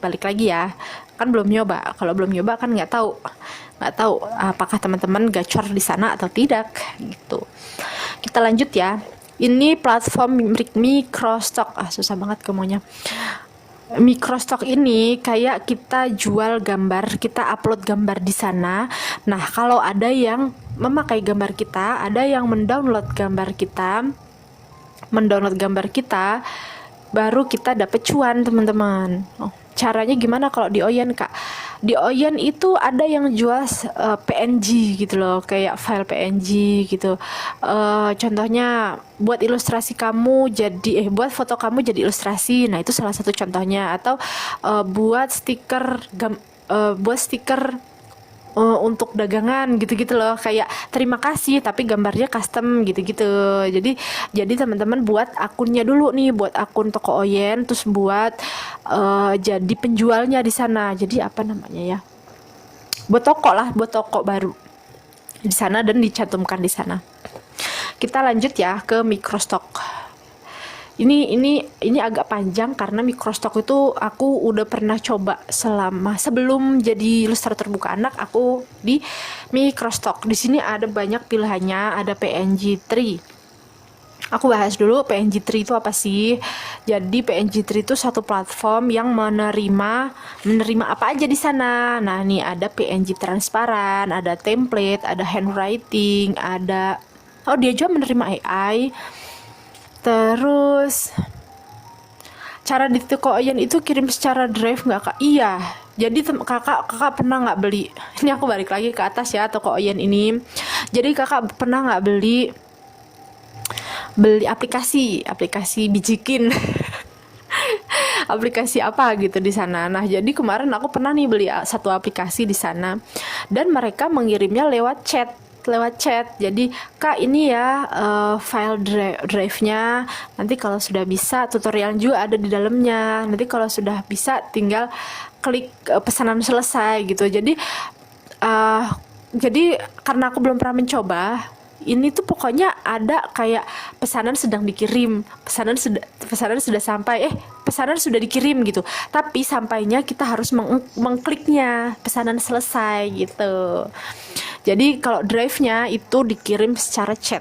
balik lagi ya, kan belum nyoba. Kalau belum nyoba kan nggak tahu apakah teman-teman gacor di sana atau tidak gitu. Kita lanjut ya. Ini platform microstock. Susah banget ngomongnya. Microstock ini kayak kita jual gambar, kita upload gambar di sana. Nah, kalau ada yang memakai gambar kita, ada yang mendownload gambar kita, baru kita dapet cuan teman-teman. Caranya gimana kalau di Oyen Kak? Di Oyen itu ada yang jual PNG gitu loh, kayak file PNG gitu. Contohnya buat ilustrasi kamu buat foto kamu jadi ilustrasi. Nah, itu salah satu contohnya. Atau buat stiker untuk dagangan gitu-gitu loh, kayak terima kasih tapi gambarnya custom gitu-gitu. Jadi teman-teman buat akunnya dulu nih, buat akun toko Oyen, terus buat jadi penjualnya di sana. Jadi apa namanya ya, buat toko baru di sana dan dicantumkan di sana. Kita lanjut ya ke microstock. Ini agak panjang karena microstock itu aku udah pernah coba sebelum jadi ilustrator buka anak. Aku di microstock. Di sini ada banyak pilihannya, ada PNG3. Aku bahas dulu PNG3 itu apa sih. Jadi PNG3 itu satu platform yang menerima apa aja di sana. Nah, nih ada PNG transparan, ada template, ada handwriting, dia juga menerima AI. Terus cara di toko Oyen itu kirim secara drive nggak Kak? Iya. Jadi kakak pernah nggak beli? Ini aku balik lagi ke atas ya, toko Oyen ini. Jadi kakak pernah nggak beli aplikasi bijikin? Aplikasi apa gitu di sana. Nah, jadi kemarin aku pernah nih beli satu aplikasi di sana dan mereka mengirimnya lewat chat. Jadi Kak, ini ya file drive-nya. Nanti kalau sudah bisa, tutorial juga ada di dalamnya. Nanti kalau sudah bisa tinggal klik pesanan selesai gitu. Jadi karena aku belum pernah mencoba, ini tuh pokoknya ada kayak pesanan sedang dikirim, pesanan sudah sampai, pesanan sudah dikirim gitu. Tapi sampainya kita harus mengkliknya pesanan selesai gitu. Jadi kalau drive-nya itu dikirim secara chat.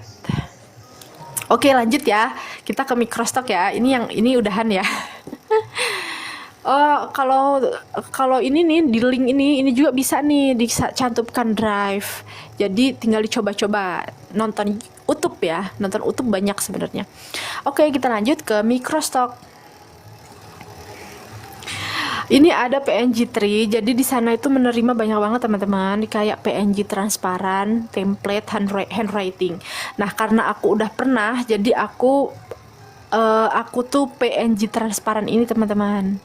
Oke, lanjut ya. Kita ke microstock ya. Ini udahan ya. Kalau ini nih di link ini juga bisa nih dicantumkan drive. Jadi tinggal dicoba-coba, nonton YouTube ya. Nonton YouTube banyak sebenarnya. Oke, kita lanjut ke microstock. Ini ada PNG3, jadi di sana itu menerima banyak banget teman-teman, kayak PNG transparan, template, handwriting. Nah, karena aku udah pernah, jadi aku tuh PNG transparan ini teman-teman.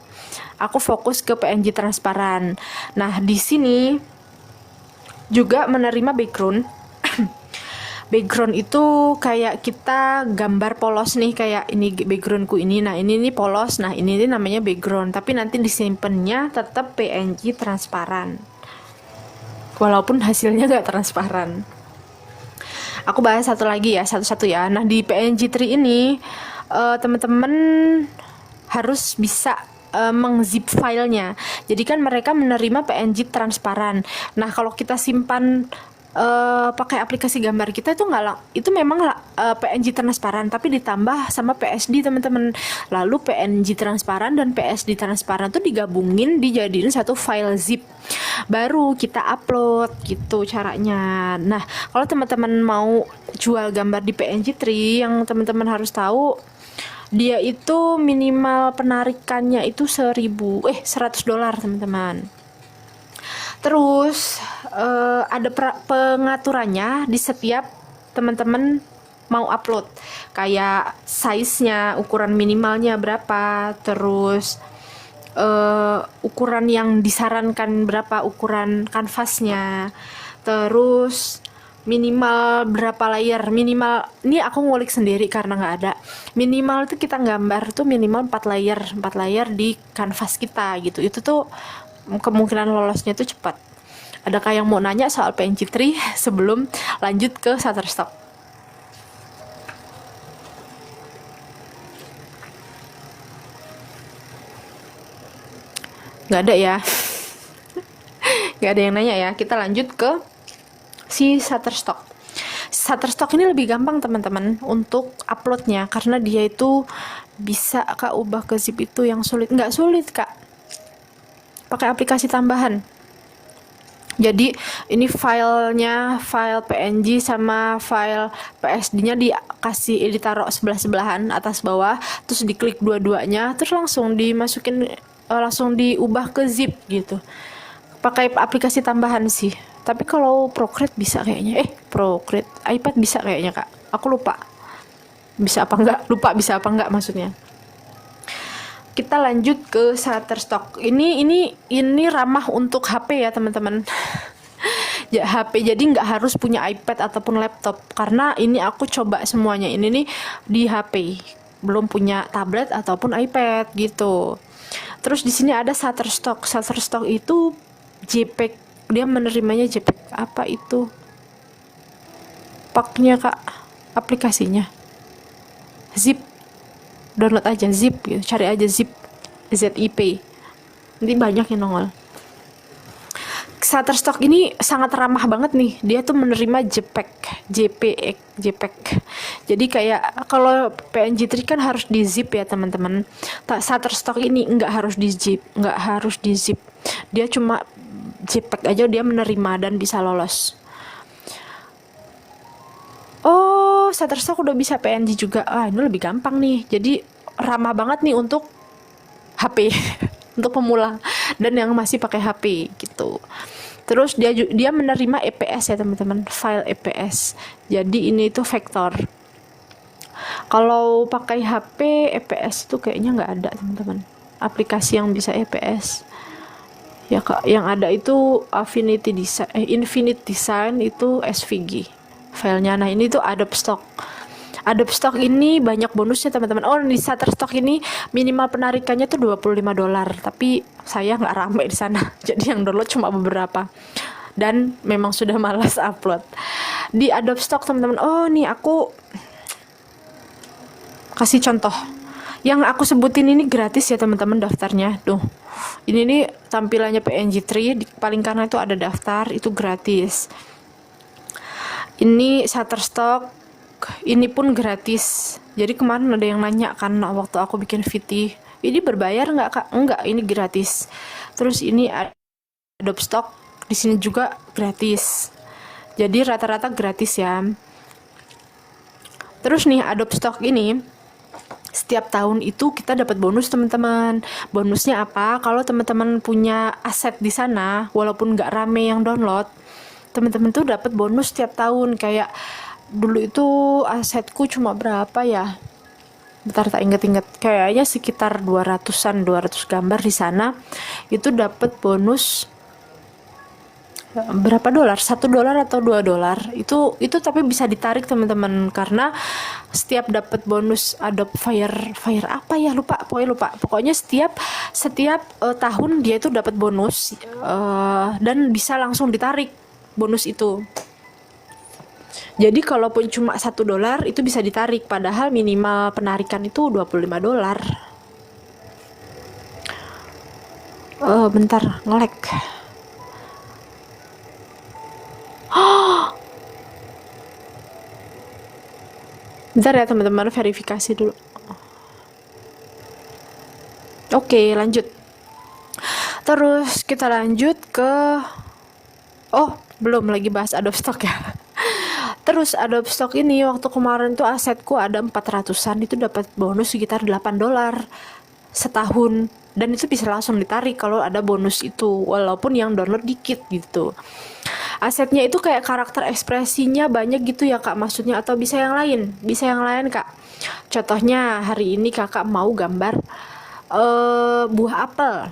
Aku fokus ke PNG transparan. Nah, di sini juga menerima background. Background itu kayak kita gambar polos nih, kayak ini backgroundku ini. Nah, ini polos. Nah, ini namanya background, tapi nanti disimpannya tetap PNG transparan. Walaupun hasilnya gak transparan. Aku bahas satu-satu ya. Nah, di PNG3 ini teman-teman harus bisa mengzip filenya. Jadi kan mereka menerima PNG transparan. Nah, kalau kita simpan pakai aplikasi gambar kita itu memang PNG transparan, tapi ditambah sama PSD teman-teman. Lalu PNG transparan dan PSD transparan tuh digabungin, dijadiin satu file zip, baru kita upload gitu caranya. Nah, kalau teman-teman mau jual gambar di PNG3, yang teman-teman harus tahu, dia itu minimal penarikannya itu $100 teman-teman. Terus ada pengaturannya di setiap teman-teman mau upload, kayak size-nya, ukuran minimalnya berapa, terus ukuran yang disarankan berapa, ukuran kanvasnya, terus minimal berapa layer, minimal ini aku ngulik sendiri karena nggak ada, minimal tuh kita gambar tuh minimal 4 layer di kanvas kita gitu, itu tuh kemungkinan lolosnya tuh cepat. Adakah yang mau nanya soal PNG3 sebelum lanjut ke Shutterstock? Nggak ada ya. Nggak ada yang nanya ya. Kita lanjut ke si Shutterstock. Shutterstock ini lebih gampang teman-teman untuk uploadnya, karena dia itu bisa kak ubah ke zip. Itu yang sulit. Nggak sulit kak, pakai aplikasi tambahan. Jadi ini filenya, file PNG sama file PSD-nya dikasih, ditaruh sebelah-sebelahan atas bawah, terus diklik dua-duanya, terus langsung dimasukin, langsung diubah ke zip gitu. Pakai aplikasi tambahan sih. Tapi kalau Procreate bisa kayaknya. Procreate iPad bisa kayaknya kak. Aku lupa. Bisa apa enggak? Lupa bisa apa enggak maksudnya. Kita lanjut ke Shutterstock. Ini ramah untuk HP ya teman-teman. Ya, HP, jadi nggak harus punya iPad ataupun laptop, karena ini aku coba semuanya ini nih di HP, belum punya tablet ataupun iPad gitu. Terus di sini ada Shutterstock. Shutterstock itu JPEG, dia menerimanya JPEG. Apa itu paknya kak, aplikasinya zip, download aja zip gitu, cari aja zip, ZIP, nanti banyak yang nongol. Shutterstock ini sangat ramah banget nih, dia tuh menerima JPEG, JPEG. Jadi kayak kalau PNG3 kan harus di zip ya teman-teman. Shutterstock ini nggak harus di zip, dia cuma JPEG aja dia menerima dan bisa lolos. Oh, Shutterstock udah bisa PNG juga. Ini lebih gampang nih. Jadi ramah banget nih untuk HP, untuk pemula dan yang masih pakai HP gitu. Terus dia menerima EPS ya teman-teman, file EPS. Jadi ini tuh vektor. Kalau pakai HP EPS itu kayaknya nggak ada teman-teman. Aplikasi yang bisa EPS. Ya kak, yang ada itu Infinite Design itu SVG filenya. Nah ini tuh Adobe Stock. Adobe Stock ini banyak bonusnya teman-teman. Oh, di Shutterstock ini minimal penarikannya tuh $25, tapi saya nggak rame di sana. Jadi yang download cuma beberapa. Dan memang sudah malas upload. Di Adobe Stock teman-teman. Oh, nih aku kasih contoh. Yang aku sebutin ini gratis ya teman-teman daftarnya. Tuh. Ini nih tampilannya PNG3, paling kanan itu ada daftar, itu gratis. Ini Shutterstock, ini pun gratis. Jadi kemarin ada yang nanya kan waktu aku bikin VT, ini berbayar nggak kak? Enggak, ini gratis. Terus ini Adobe Stock, di sini juga gratis. Jadi rata-rata gratis ya. Terus nih Adobe Stock ini setiap tahun itu kita dapat bonus teman-teman. Bonusnya apa? Kalau teman-teman punya aset di sana, walaupun nggak rame yang download, teman-teman tuh dapat bonus setiap tahun. Kayak dulu itu asetku cuma berapa ya? Bentar tak inget-inget. Kayaknya sekitar 200-an, 200 gambar di sana. Itu dapat bonus berapa dolar? $1 atau $2. Itu tapi bisa ditarik teman-teman, karena setiap dapat bonus Adobe Fire apa ya, pokoknya setiap tahun dia itu dapat bonus, dan bisa langsung ditarik bonus itu. Jadi kalaupun cuma $1 itu bisa ditarik, padahal minimal penarikan itu $25. Bentar, nge-lag. Bentar ya teman-teman, verifikasi dulu. Oke, lanjut. Terus kita lanjut ke belum lagi bahas Adobe Stock ya. Terus Adobe Stock ini waktu kemarin tuh asetku ada 400-an, itu dapat bonus sekitar $8 setahun, dan itu bisa langsung ditarik kalau ada bonus itu, walaupun yang download dikit gitu. Asetnya itu kayak karakter ekspresinya banyak gitu ya kak, maksudnya, atau bisa yang lain kak. Contohnya hari ini kakak mau gambar buah apel.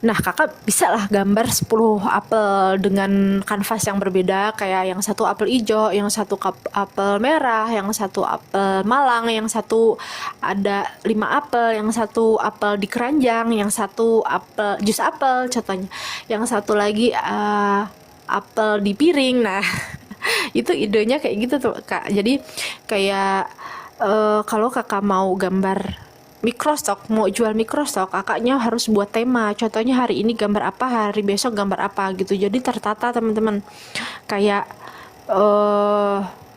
Nah, kakak bisa lah gambar 10 apel dengan kanvas yang berbeda, kayak yang satu apel hijau, yang satu apel merah, yang satu apel malang, yang satu ada 5 apel, yang satu apel di keranjang, yang satu apel jus apel contohnya, yang satu lagi apel di piring. Nah, itu idenya kayak gitu tuh kak. Jadi kayak kalau kakak mau gambar microstock, mau jual microstock, kakaknya harus buat tema. Contohnya hari ini gambar apa, hari besok gambar apa gitu. Jadi tertata teman-teman. Kayak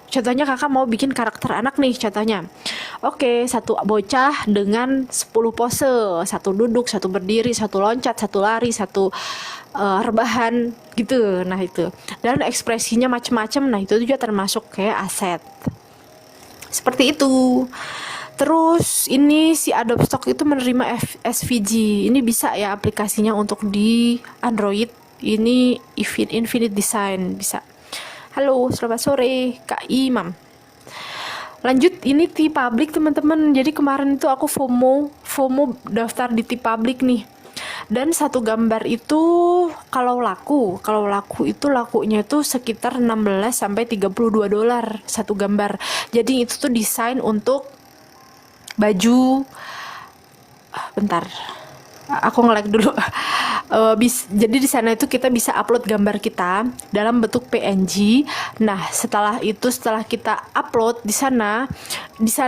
contohnya kakak mau bikin karakter anak nih contohnya. Oke, satu bocah dengan 10 pose, satu duduk, satu berdiri, satu loncat, satu lari, satu rebahan gitu. Nah itu. Dan ekspresinya macam-macam. Nah itu juga termasuk kayak aset. Seperti itu. Terus ini si Adobe Stock itu menerima SVG. Ini bisa ya aplikasinya untuk di Android. Ini Infinite Design bisa. Halo, selamat sore Kak Imam. Lanjut, ini T-Public teman-teman. Jadi kemarin itu aku FOMO daftar di T-Public nih. Dan satu gambar itu kalau laku itu lakunya itu sekitar 16 sampai 32 dolar satu gambar. Jadi itu tuh desain untuk baju. Bentar, aku nge-like dulu. Jadi di sana itu kita bisa upload gambar kita dalam bentuk PNG. Nah, setelah kita upload di sana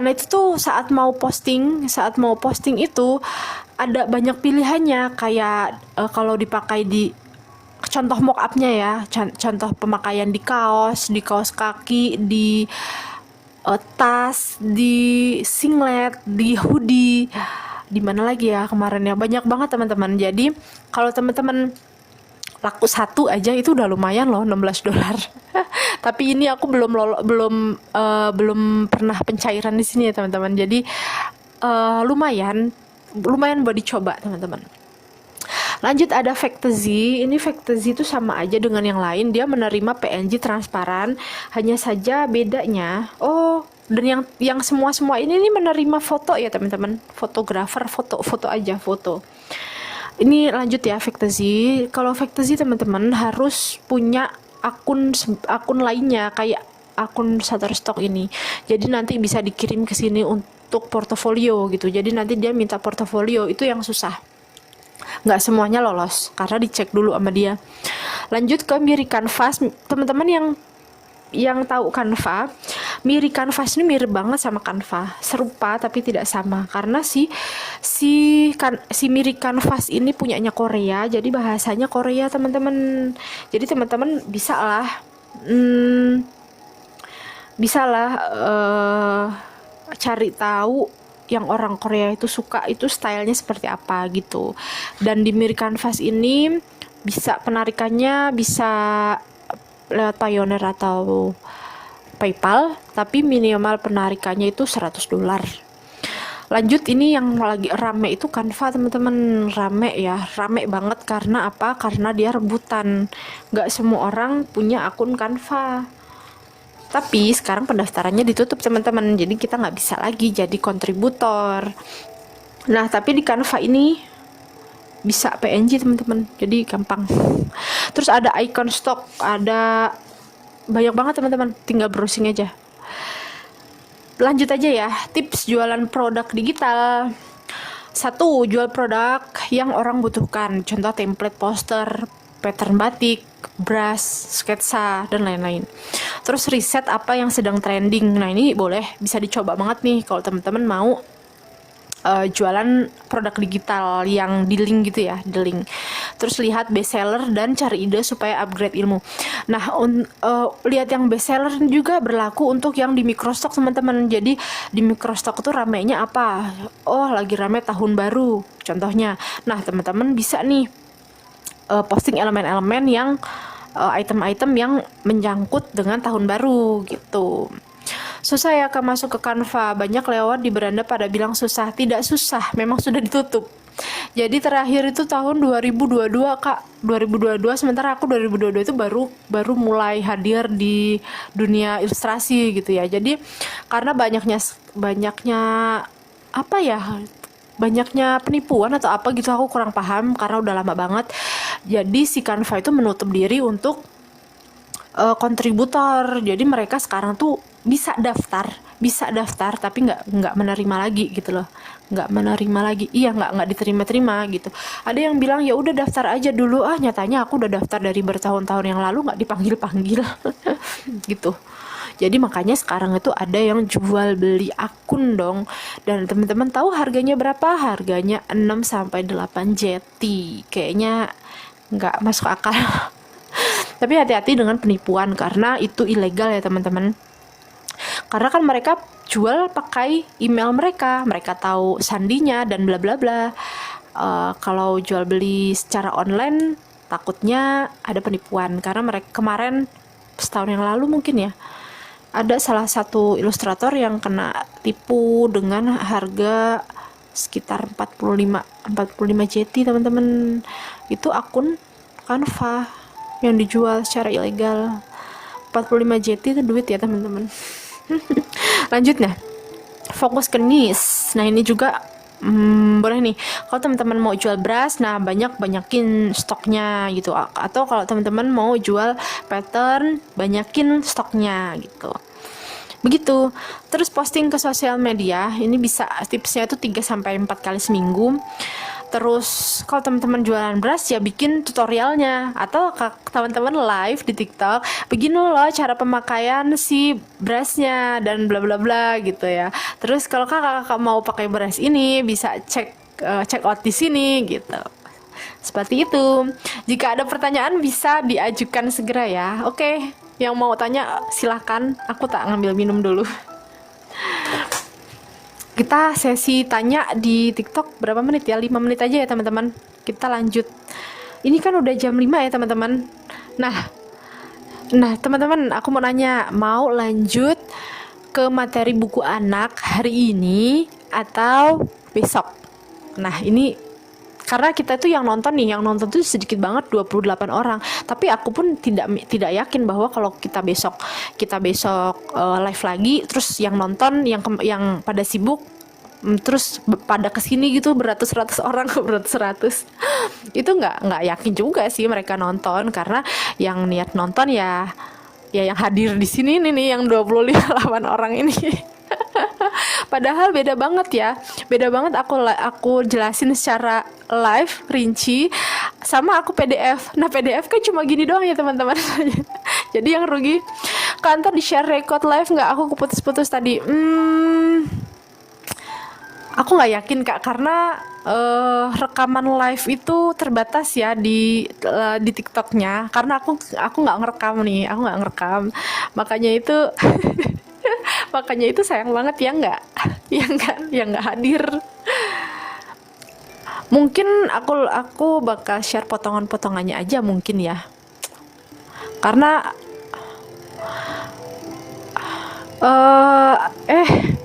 itu tuh saat mau posting itu ada banyak pilihannya, kayak kalau dipakai di contoh mock-up-nya ya, contoh pemakaian di kaos kaki, di tas, di singlet, di hoodie, di mana lagi ya kemarin ya, banyak banget teman-teman. Jadi kalau teman-teman laku satu aja itu udah lumayan loh, 16 dolar. Tapi ini aku belum pernah pencairan di sini ya teman-teman. Jadi lumayan buat dicoba teman-teman. Lanjut ada Factozy. Ini Factozy itu sama aja dengan yang lain, dia menerima PNG transparan, hanya saja bedanya dan yang semua ini menerima foto ya teman-teman, fotografer, foto aja foto. Ini lanjut ya Factozy. Kalau Factozy teman-teman harus punya akun lainnya kayak akun Shutterstock ini. Jadi nanti bisa dikirim ke sini untuk portofolio gitu. Jadi nanti dia minta portofolio, itu yang susah. Nggak semuanya lolos karena dicek dulu sama dia. Lanjut ke Miri Canvas. Teman-teman yang tahu Canva, Miri Canvas ini mirip banget sama Canva, serupa tapi tidak sama karena si Miri Canvas ini punyanya Korea, jadi bahasanya Korea teman-teman. Jadi teman-teman bisa lah cari tahu yang orang Korea itu suka itu stylenya seperti apa gitu. Dan di Miri Canvas ini bisa penarikannya bisa lewat Payoneer atau PayPal, tapi minimal penarikannya itu 100 dolar. Lanjut, ini yang lagi rame itu Canva teman-teman. Rame banget karena apa? Karena dia rebutan, nggak semua orang punya akun Canva. Tapi sekarang pendaftarannya ditutup teman-teman, jadi kita nggak bisa lagi jadi kontributor. Nah, tapi di Canva ini bisa PNG teman-teman, jadi gampang. Terus ada icon stock, ada banyak banget teman-teman, tinggal browsing aja. Lanjut aja ya, tips jualan produk digital. 1. Jual produk yang orang butuhkan, contoh template poster, pattern batik, brush, sketsa, dan lain-lain. Terus riset apa yang sedang trending. Nah, ini bisa dicoba banget nih kalau teman-teman mau jualan produk digital yang di link gitu ya, di link. Terus lihat bestseller dan cari ide supaya upgrade ilmu. Nah, lihat yang bestseller juga berlaku untuk yang di microstock teman-teman. Jadi di microstock itu ramenya apa? Lagi rame tahun baru contohnya. Nah, teman-teman bisa nih posting elemen-elemen yang item-item yang menyangkut dengan tahun baru gitu. Susah ya Kak masuk ke Canva, banyak lewat di beranda pada bilang susah. Tidak susah, memang sudah ditutup. Jadi terakhir itu tahun 2022 Kak, 2022, sementara aku 2022 itu baru mulai hadir di dunia ilustrasi gitu ya. Jadi karena banyaknya apa ya, banyaknya penipuan atau apa gitu, aku kurang paham karena udah lama banget. Jadi si Canva itu menutup diri untuk kontributor. Jadi mereka sekarang tuh bisa daftar tapi nggak menerima lagi gitu loh, nggak menerima lagi, iya nggak diterima gitu. Ada yang bilang ya udah daftar aja dulu, nyatanya aku udah daftar dari bertahun-tahun yang lalu nggak dipanggil gitu. Jadi makanya sekarang itu ada yang jual beli akun dong. Dan teman-teman tahu harganya berapa? Harganya 6-8 jeti. Kayaknya nggak masuk akal. Tapi hati-hati dengan penipuan karena itu ilegal ya teman-teman. Karena kan mereka jual pakai email mereka tahu sandinya dan bla bla bla. Kalau jual beli secara online takutnya ada penipuan karena mereka kemarin setahun yang lalu mungkin ya, ada salah satu ilustrator yang kena tipu dengan harga sekitar 45 JT teman-teman. Itu akun Canva yang dijual secara ilegal. 45 JT itu duit ya teman-teman. Lanjutnya, fokus ke niche. Nah ini juga boleh nih kalau teman-teman mau jual beras, nah banyakin stoknya gitu. Atau kalau teman-teman mau jual pattern, banyakin stoknya gitu. Begitu. Terus posting ke sosial media, ini bisa tipsnya itu 3-4 kali seminggu. Terus kalau teman-teman jualan beras ya bikin tutorialnya, atau teman-teman live di TikTok, begini loh cara pemakaian si berasnya dan bla bla bla gitu ya. Terus kalau kakak mau pakai beras ini bisa check out di sini gitu. Seperti itu. Jika ada pertanyaan bisa diajukan segera ya. Oke, yang mau tanya silahkan. Aku tak ngambil minum dulu. Kita sesi tanya di TikTok berapa menit ya? 5 menit aja ya teman-teman. Kita lanjut. Ini kan udah jam 5 ya teman-teman. Nah teman-teman, aku mau nanya, mau lanjut ke materi buku anak hari ini atau besok? Nah ini karena kita tuh yang nonton tuh sedikit banget, 28 orang. Tapi aku pun tidak yakin bahwa kalau kita besok live lagi, terus yang nonton yang pada sibuk, terus pada kesini gitu beratus-ratus orang, beratus-ratus itu nggak yakin juga sih mereka nonton, karena yang niat nonton ya yang hadir di sini nih yang 28 orang ini. Padahal beda banget aku jelasin secara live rinci sama aku PDF. Nah PDF kan cuma gini doang ya teman-teman. Jadi yang rugi kantor di share record live nggak, aku keputus-putus tadi. Aku nggak yakin kak, karena rekaman live itu terbatas ya di TikToknya, karena aku nggak ngerekam, makanya itu makanya itu sayang banget ya nggak hadir. Mungkin aku bakal share potongan-potongannya aja mungkin ya, karena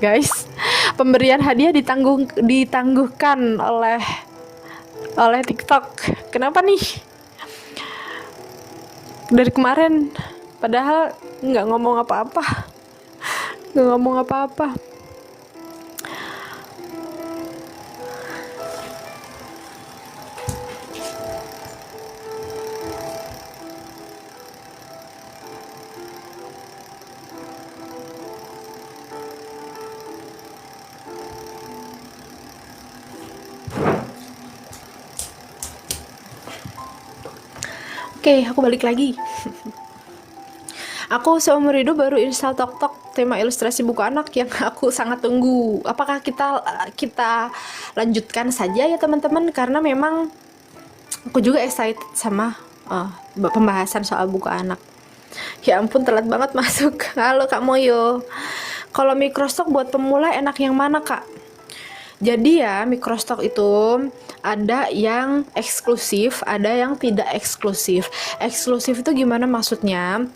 guys, pemberian hadiah ditangguhkan oleh TikTok. Kenapa nih? Dari kemarin padahal nggak ngomong apa-apa. Oke, aku balik lagi. Aku seumur hidup baru install TokTok tema ilustrasi buku anak yang aku sangat tunggu. Apakah kita lanjutkan saja ya teman-teman? Karena memang aku juga excited sama pembahasan soal buku anak. Ya ampun, telat banget masuk. Halo Kak Moyo. Kalau microstock buat pemula enak yang mana Kak? Jadi ya microstock itu ada yang eksklusif, ada yang tidak eksklusif. Eksklusif itu gimana maksudnya?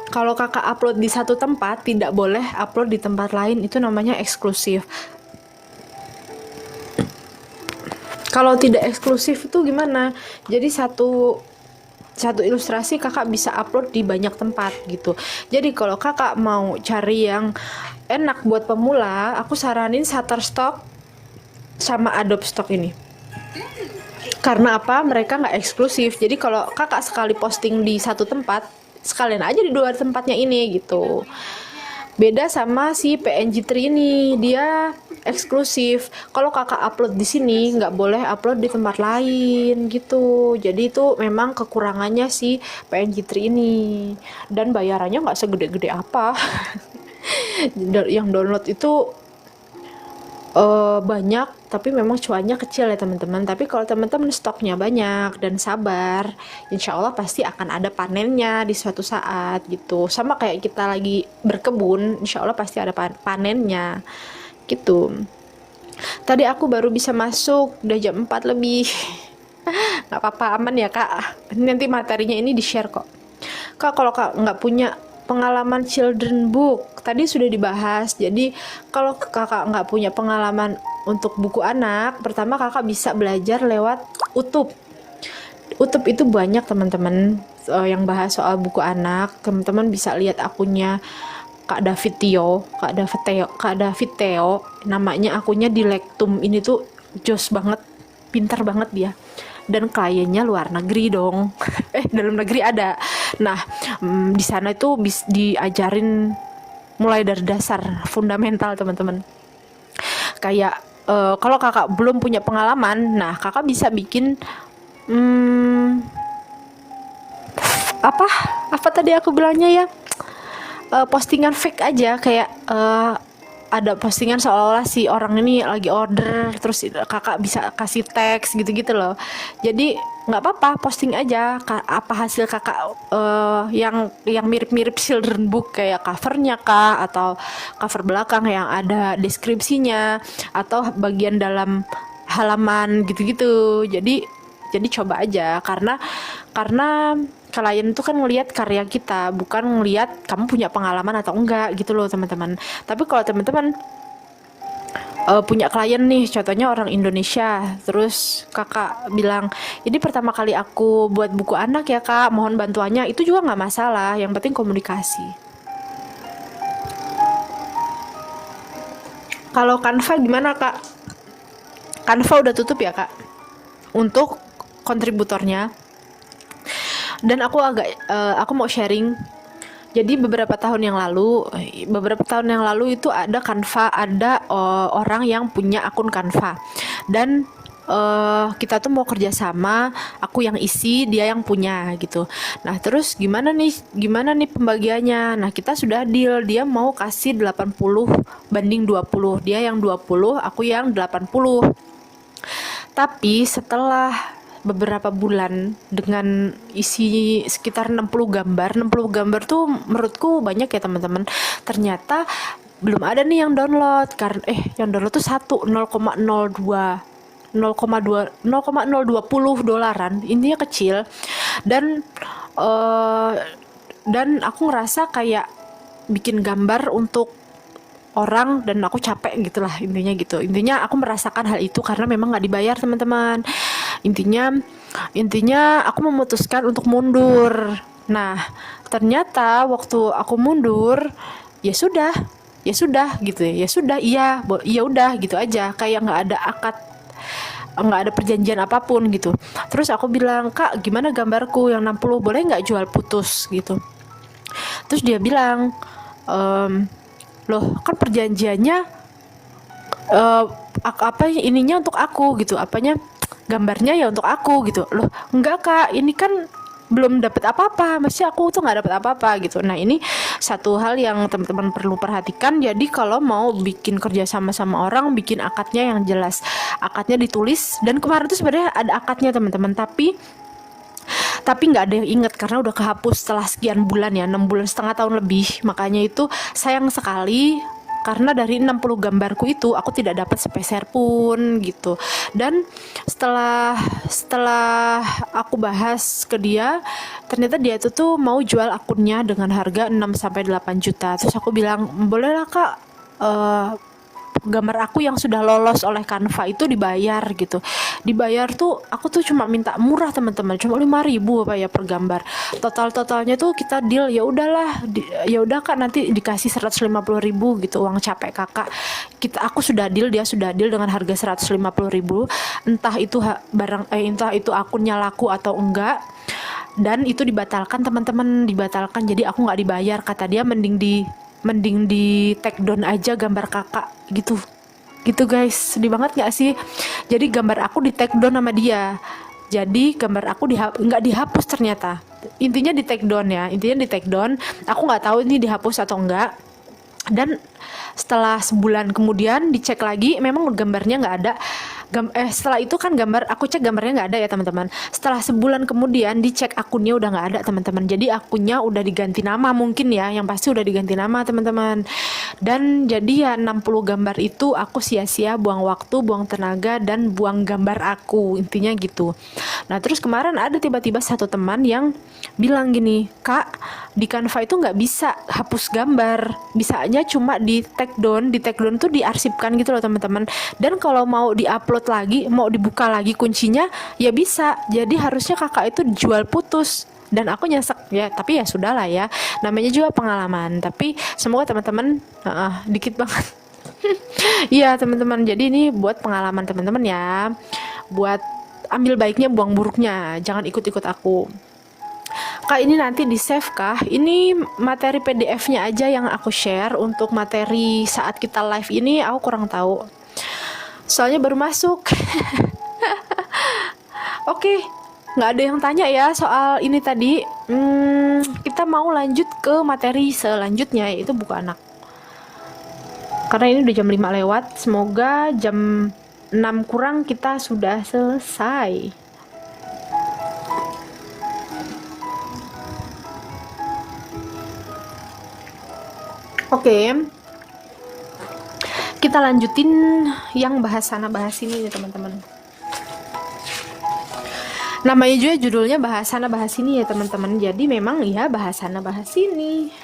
Kalau kakak upload di satu tempat, tidak boleh upload di tempat lain, itu namanya eksklusif. Kalau tidak eksklusif itu gimana? Jadi satu ilustrasi kakak bisa upload di banyak tempat gitu. Jadi kalau kakak mau cari yang enak buat pemula, aku saranin Shutterstock sama Adobe Stock ini. Karena apa? Mereka nggak eksklusif. Jadi kalau kakak sekali posting di satu tempat, sekalian aja di dua tempatnya ini gitu. Beda sama si PNG3 ini, dia eksklusif. Kalau kakak upload di sini, nggak boleh upload di tempat lain gitu. Jadi itu memang kekurangannya si PNG3 ini. Dan bayarannya nggak segede-gede apa. Yang download itu banyak, tapi memang cuannya kecil ya teman-teman. Tapi kalau teman-teman stoknya banyak dan sabar, insya Allah pasti akan ada panennya di suatu saat gitu. Sama kayak kita lagi berkebun, insya Allah pasti ada panennya gitu. Tadi aku baru bisa masuk, udah jam 4 lebih. Nggak apa-apa, aman ya kak. Nanti materinya ini di share kok. Kak, kalau kak nggak punya pengalaman children book, tadi sudah dibahas. Jadi kalau kakak nggak punya pengalaman untuk buku anak, pertama kakak bisa belajar lewat YouTube. YouTube itu banyak teman-teman yang bahas soal buku anak. Teman-teman bisa lihat akunnya Kak David Theo, namanya akunnya Dilektum. Ini tuh jos banget, pintar banget dia. Dan kliennya luar negeri dong. Dalam negeri ada. Nah, di sana itu diajarin mulai dari dasar, fundamental teman-teman. Kayak kalau kakak belum punya pengalaman, nah kakak bisa bikin apa tadi aku bilangnya ya, postingan fake aja, kayak ada postingan seolah-olah si orang ini lagi order, terus kakak bisa kasih teks gitu-gitu loh. Jadi nggak apa-apa, posting aja apa hasil kakak yang mirip-mirip children book, kayak covernya kak, atau cover belakang yang ada deskripsinya, atau bagian dalam halaman gitu-gitu. Jadi coba aja, karena klien itu kan ngelihat karya kita, bukan ngelihat kamu punya pengalaman atau enggak gitu loh teman-teman. Tapi kalau teman-teman punya klien nih, contohnya orang Indonesia, terus kakak bilang, ini pertama kali aku buat buku anak ya kak, mohon bantuannya, itu juga nggak masalah, yang penting komunikasi. Kalau Canva gimana kak? Canva udah tutup ya kak untuk kontributornya. Dan aku mau sharing. Jadi beberapa tahun yang lalu itu ada Canva, ada orang yang punya akun Canva, dan kita tuh mau kerjasama, aku yang isi, dia yang punya gitu. Nah terus gimana nih pembagiannya? Nah kita sudah deal, dia mau kasih 80/20, dia yang 20, aku yang 80. Tapi setelah beberapa bulan dengan isi sekitar 60 gambar tuh menurutku banyak ya teman-teman. Ternyata belum ada nih yang download, karena yang download tuh 0,020 dolaran, intinya kecil. Dan aku ngerasa kayak bikin gambar untuk orang dan aku capek gitulah, intinya aku merasakan hal itu karena memang nggak dibayar teman-teman. Intinya aku memutuskan untuk mundur. Nah ternyata waktu aku mundur, ya sudah gitu ya, iya udah gitu aja, kayak nggak ada perjanjian apapun gitu. Terus aku bilang, kak gimana gambarku yang 60, boleh nggak jual putus gitu. Terus dia bilang, loh kan perjanjiannya ininya untuk aku gitu, gambarnya ya untuk aku gitu. Loh enggak kak, ini kan belum dapat apa-apa, maksudnya aku tuh nggak dapat apa-apa gitu. Nah ini satu hal yang teman-teman perlu perhatikan. Jadi kalau mau bikin kerja sama orang, bikin akadnya yang jelas, akadnya ditulis. Dan kemarin tuh sebenarnya ada akadnya teman-teman, tapi nggak ada yang inget karena udah kehapus setelah sekian bulan ya, 6 bulan, setengah tahun lebih. Makanya itu sayang sekali, karena dari 60 gambarku itu aku tidak dapat sepeser pun gitu. Dan setelah aku bahas ke dia, ternyata dia itu tuh mau jual akunnya dengan harga 6-8 juta. Terus aku bilang, bolehlah kak gambar aku yang sudah lolos oleh Canva itu dibayar gitu. Dibayar tuh aku tuh cuma minta murah teman-teman, cuma 5.000 apa ya per gambar. Totalnya tuh kita deal, ya udahlah, ya udah Kak, nanti dikasih 150.000 gitu, uang capek Kakak. Aku sudah deal, dia sudah deal dengan harga 150.000. Entah itu entah itu akunnya laku atau enggak. Dan itu dibatalkan teman-teman, dibatalkan, jadi aku nggak dibayar. Kata dia mending di take down aja gambar Kakak gitu guys. Sedih banget nggak sih? Jadi gambar aku di take down sama dia, jadi gambar aku nggak dihapus ternyata. Intinya di take down ya, intinya di take down. Aku nggak tahu ini dihapus atau enggak. Dan setelah sebulan kemudian dicek lagi, memang gambarnya nggak ada. Setelah itu kan aku cek gambarnya nggak ada ya teman-teman. Setelah sebulan kemudian dicek akunnya udah nggak ada teman-teman. Jadi akunnya udah diganti nama mungkin ya, yang pasti udah diganti nama teman-teman. Dan jadi ya 60 gambar itu aku sia-sia, buang waktu, buang tenaga, dan buang gambar aku, intinya gitu. Nah terus kemarin ada tiba-tiba satu teman yang bilang gini, Kak, di Canva itu nggak bisa hapus gambar, bisanya cuma di take down tuh diarsipkan gitu loh teman-teman. Dan kalau mau diupload lagi, mau dibuka lagi kuncinya ya bisa. Jadi harusnya Kakak itu jual putus. Dan aku nyesek ya, tapi ya sudahlah ya, namanya juga pengalaman. Tapi semoga teman-teman dikit banget. Iya teman-teman, jadi ini buat pengalaman teman-teman ya, buat ambil baiknya, buang buruknya, jangan ikut-ikut aku. Kak, ini nanti di save kah? Ini materi PDF-nya aja yang aku share. Untuk materi saat kita live ini aku kurang tahu, soalnya baru masuk. Oke, nggak ada yang tanya ya soal ini tadi. Kita mau lanjut ke materi selanjutnya, yaitu buku anak. Karena ini udah jam 5 lewat, semoga jam 6 kurang kita sudah selesai. Oke, kita lanjutin yang bahas sana bahas sini nih teman-teman. Namanya juga judulnya bahas sana bahas sini ya teman-teman. Jadi memang ya bahas sana bahas sini.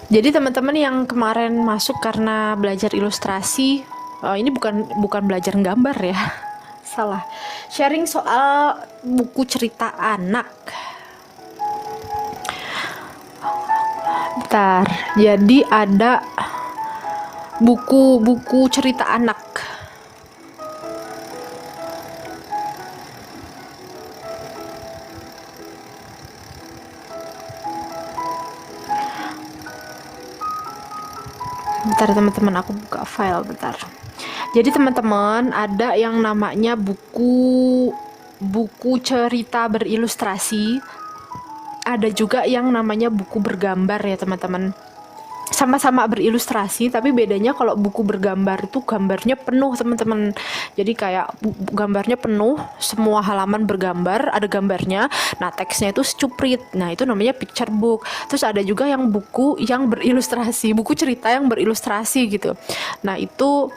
Jadi teman-teman yang kemarin masuk karena belajar ilustrasi, ini bukan belajar gambar ya. Salah. Sharing soal buku cerita anak. Bentar, jadi ada buku cerita anak. Bentar teman-teman, aku buka file bentar. Jadi teman-teman, ada yang namanya buku cerita berilustrasi. Ada juga yang namanya buku bergambar ya teman-teman. Sama-sama berilustrasi, tapi bedanya kalau buku bergambar itu gambarnya penuh teman-teman. Jadi kayak gambarnya penuh, semua halaman bergambar, ada gambarnya. Nah teksnya itu secuprit. Nah itu namanya picture book. Terus ada juga yang buku yang berilustrasi, buku cerita yang berilustrasi gitu. Nah itu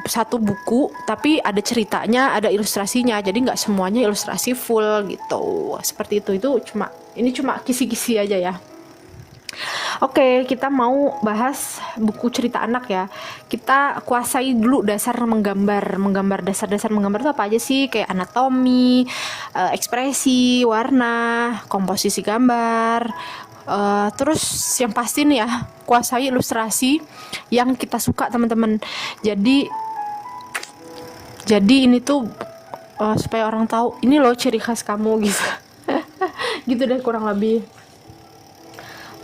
satu buku tapi ada ceritanya, ada ilustrasinya, jadi nggak semuanya ilustrasi full gitu, seperti itu cuma kisi-kisi aja ya. Oke, kita mau bahas buku cerita anak ya. Kita kuasai dulu dasar menggambar. Dasar-dasar menggambar itu apa aja sih? Kayak anatomi, ekspresi, warna, komposisi gambar. Terus yang pasti nih ya, kuasai ilustrasi yang kita suka teman-teman. Jadi ini tuh supaya orang tahu ini loh ciri khas kamu gitu. Gitu deh kurang lebih.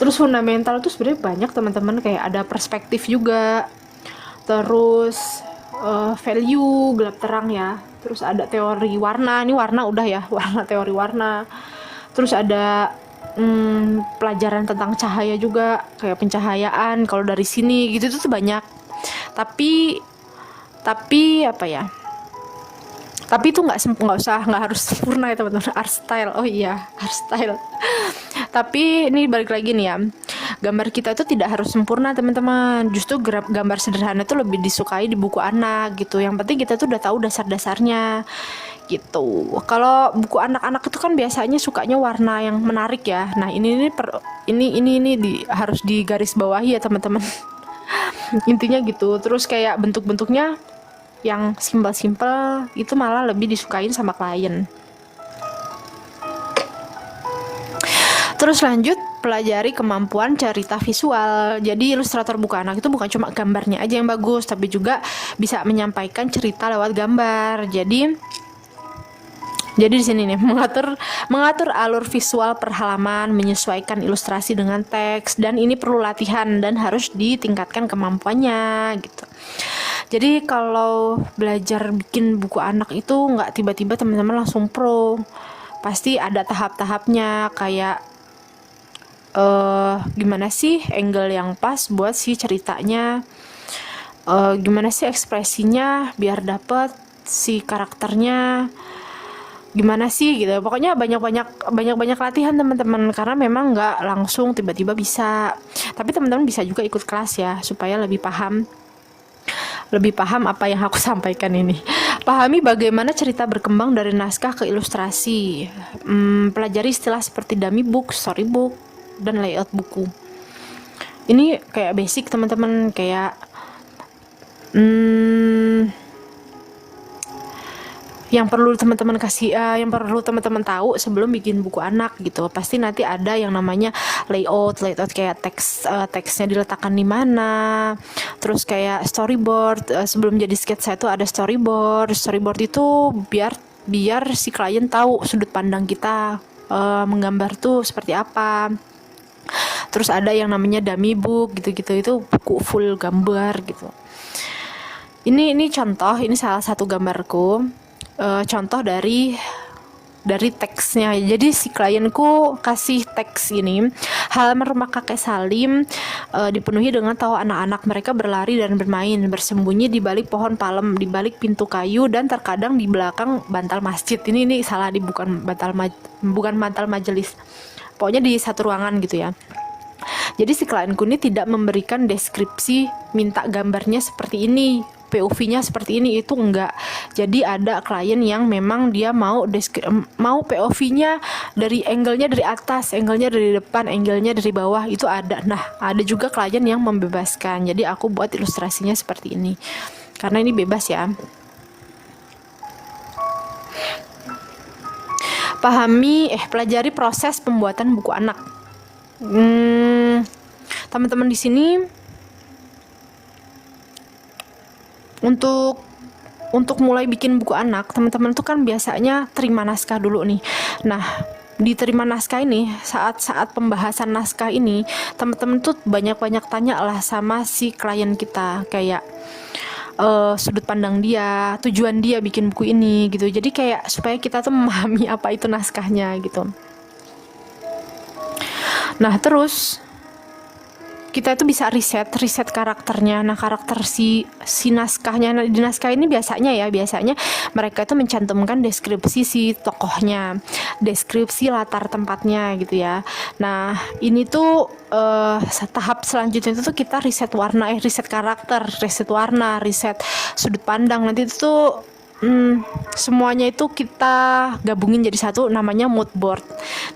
Terus fundamental tuh sebenarnya banyak teman-teman, kayak ada perspektif juga. Terus value, gelap terang ya. Terus ada teori warna, ini warna udah ya, teori warna. Terus ada pelajaran tentang cahaya juga, kayak pencahayaan kalau dari sini gitu tuh banyak. Tapi apa ya? Tapi itu nggak harus sempurna ya teman-teman. Art style, oh iya art style. Tapi ini balik lagi nih ya, gambar kita itu tidak harus sempurna teman-teman, justru gambar sederhana itu lebih disukai di buku anak gitu. Yang penting kita tuh udah tahu dasar-dasarnya gitu. Kalau buku anak-anak itu kan biasanya sukanya warna yang menarik ya. Nah ini harus digaris bawahi ya teman-teman. Intinya gitu. Terus kayak bentuk-bentuknya yang simpel-simpel itu malah lebih disukain sama klien. Terus lanjut pelajari kemampuan cerita visual. Jadi ilustrator buku anak itu bukan cuma gambarnya aja yang bagus, tapi juga bisa menyampaikan cerita lewat gambar. Jadi di sini nih mengatur alur visual per halaman, menyesuaikan ilustrasi dengan teks, dan ini perlu latihan dan harus ditingkatkan kemampuannya gitu. Jadi kalau belajar bikin buku anak itu nggak tiba-tiba teman-teman langsung pro. Pasti ada tahap-tahapnya, kayak gimana sih angle yang pas buat si ceritanya, gimana sih ekspresinya biar dapet si karakternya, gimana sih gitu. Pokoknya banyak latihan teman-teman, karena memang nggak langsung tiba-tiba bisa. Tapi teman-teman bisa juga ikut kelas ya, supaya lebih paham apa yang aku sampaikan ini. Pahami bagaimana cerita berkembang dari naskah ke ilustrasi. Pelajari istilah seperti dummy book, storybook, dan layout buku. Ini kayak basic teman-teman, kayak yang perlu teman-teman tahu sebelum bikin buku anak gitu. Pasti nanti ada yang namanya layout kayak teksnya diletakkan di mana. Terus kayak storyboard, sebelum jadi sketsa itu ada storyboard itu biar si klien tahu sudut pandang kita menggambar tuh seperti apa. Terus ada yang namanya dummy book gitu-gitu, itu buku full gambar gitu. Ini contoh, ini salah satu gambarku, contoh dari teksnya. Jadi si klienku kasih teks ini, halaman rumah kakek Salim dipenuhi dengan tawa anak-anak. Mereka berlari dan bermain, bersembunyi di balik pohon palem, di balik pintu kayu, dan terkadang di belakang bantal masjid. Ini salah, bukan bantal majelis. Pokoknya di satu ruangan gitu ya. Jadi si klienku ini tidak memberikan deskripsi, minta gambarnya seperti ini, POV-nya seperti ini, itu enggak. Jadi ada klien yang memang dia mau POV-nya dari angle-nya dari atas, angle-nya dari depan, angle-nya dari bawah, itu ada. Nah, ada juga klien yang membebaskan. Jadi aku buat ilustrasinya seperti ini. Karena ini bebas ya. Pelajari proses pembuatan buku anak. Teman-teman di sini untuk mulai bikin buku anak, teman-teman tuh kan biasanya terima naskah dulu nih. Nah, diterima naskah ini, saat pembahasan naskah ini, teman-teman tuh banyak tanya lah sama si klien kita, kayak sudut pandang dia, tujuan dia bikin buku ini gitu. Jadi kayak supaya kita tuh memahami apa itu naskahnya gitu. Nah, terus kita itu bisa riset karakternya. Nah, karakter si naskahnya, di naskah ini biasanya mereka itu mencantumkan deskripsi si tokohnya, deskripsi latar tempatnya gitu ya. Nah, ini tuh tahap selanjutnya itu tuh kita riset warna, riset karakter, riset warna, riset sudut pandang. Nanti itu tuh semuanya itu kita gabungin jadi satu, namanya mood board.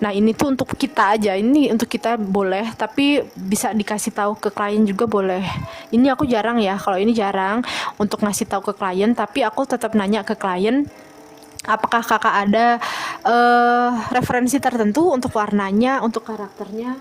Nah, ini tuh untuk kita aja, ini untuk kita boleh, tapi bisa dikasih tahu ke klien juga boleh. Ini aku jarang ya, kalau ini jarang untuk ngasih tahu ke klien, tapi aku tetap nanya ke klien, apakah kakak ada referensi tertentu untuk warnanya, untuk karakternya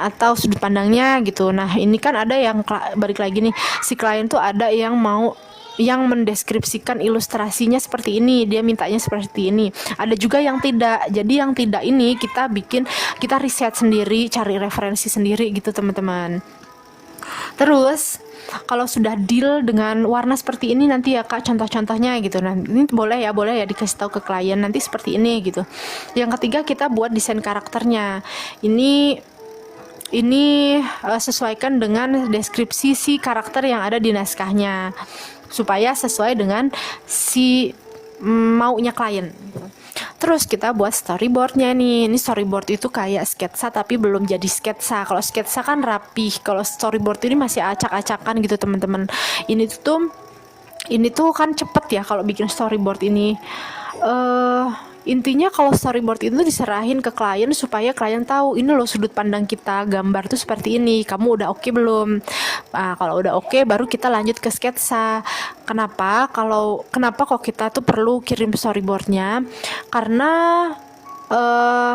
atau sudut pandangnya gitu. Nah, ini kan ada yang balik lagi nih, si klien tuh ada yang mau yang mendeskripsikan ilustrasinya seperti ini, dia mintanya seperti ini. Ada juga yang tidak. Jadi yang tidak ini kita riset sendiri, cari referensi sendiri gitu teman-teman. Terus kalau sudah deal dengan warna seperti ini, nanti ya kak contoh-contohnya gitu. Nah, ini boleh ya dikasih tahu ke klien nanti seperti ini gitu. Yang ketiga, kita buat desain karakternya. Ini sesuaikan dengan deskripsi si karakter yang ada di naskahnya supaya sesuai dengan si maunya klien gitu. Terus kita buat storyboardnya nih. Ini storyboard itu kayak sketsa tapi belum jadi sketsa. Kalau sketsa kan rapih, kalau storyboard ini masih acak-acakan gitu teman-teman. Ini tuh kan cepet ya kalau bikin storyboard ini. Intinya kalau storyboard itu diserahin ke klien supaya klien tahu ini loh sudut pandang kita gambar tuh seperti ini, kamu udah oke belum? Nah, kalau udah oke baru kita lanjut ke sketsa. Kenapa kok kita tuh perlu kirim storyboardnya? Karena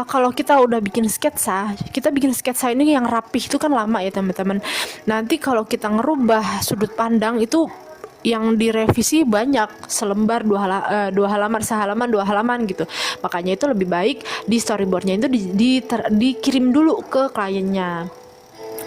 kalau kita udah bikin sketsa, kita bikin sketsa ini yang rapih itu kan lama ya teman-teman. Nanti kalau kita ngerubah sudut pandang itu yang direvisi banyak, selembar dua halaman, sehalaman, dua halaman gitu. Makanya itu lebih baik di storyboardnya itu dikirim dulu ke kliennya.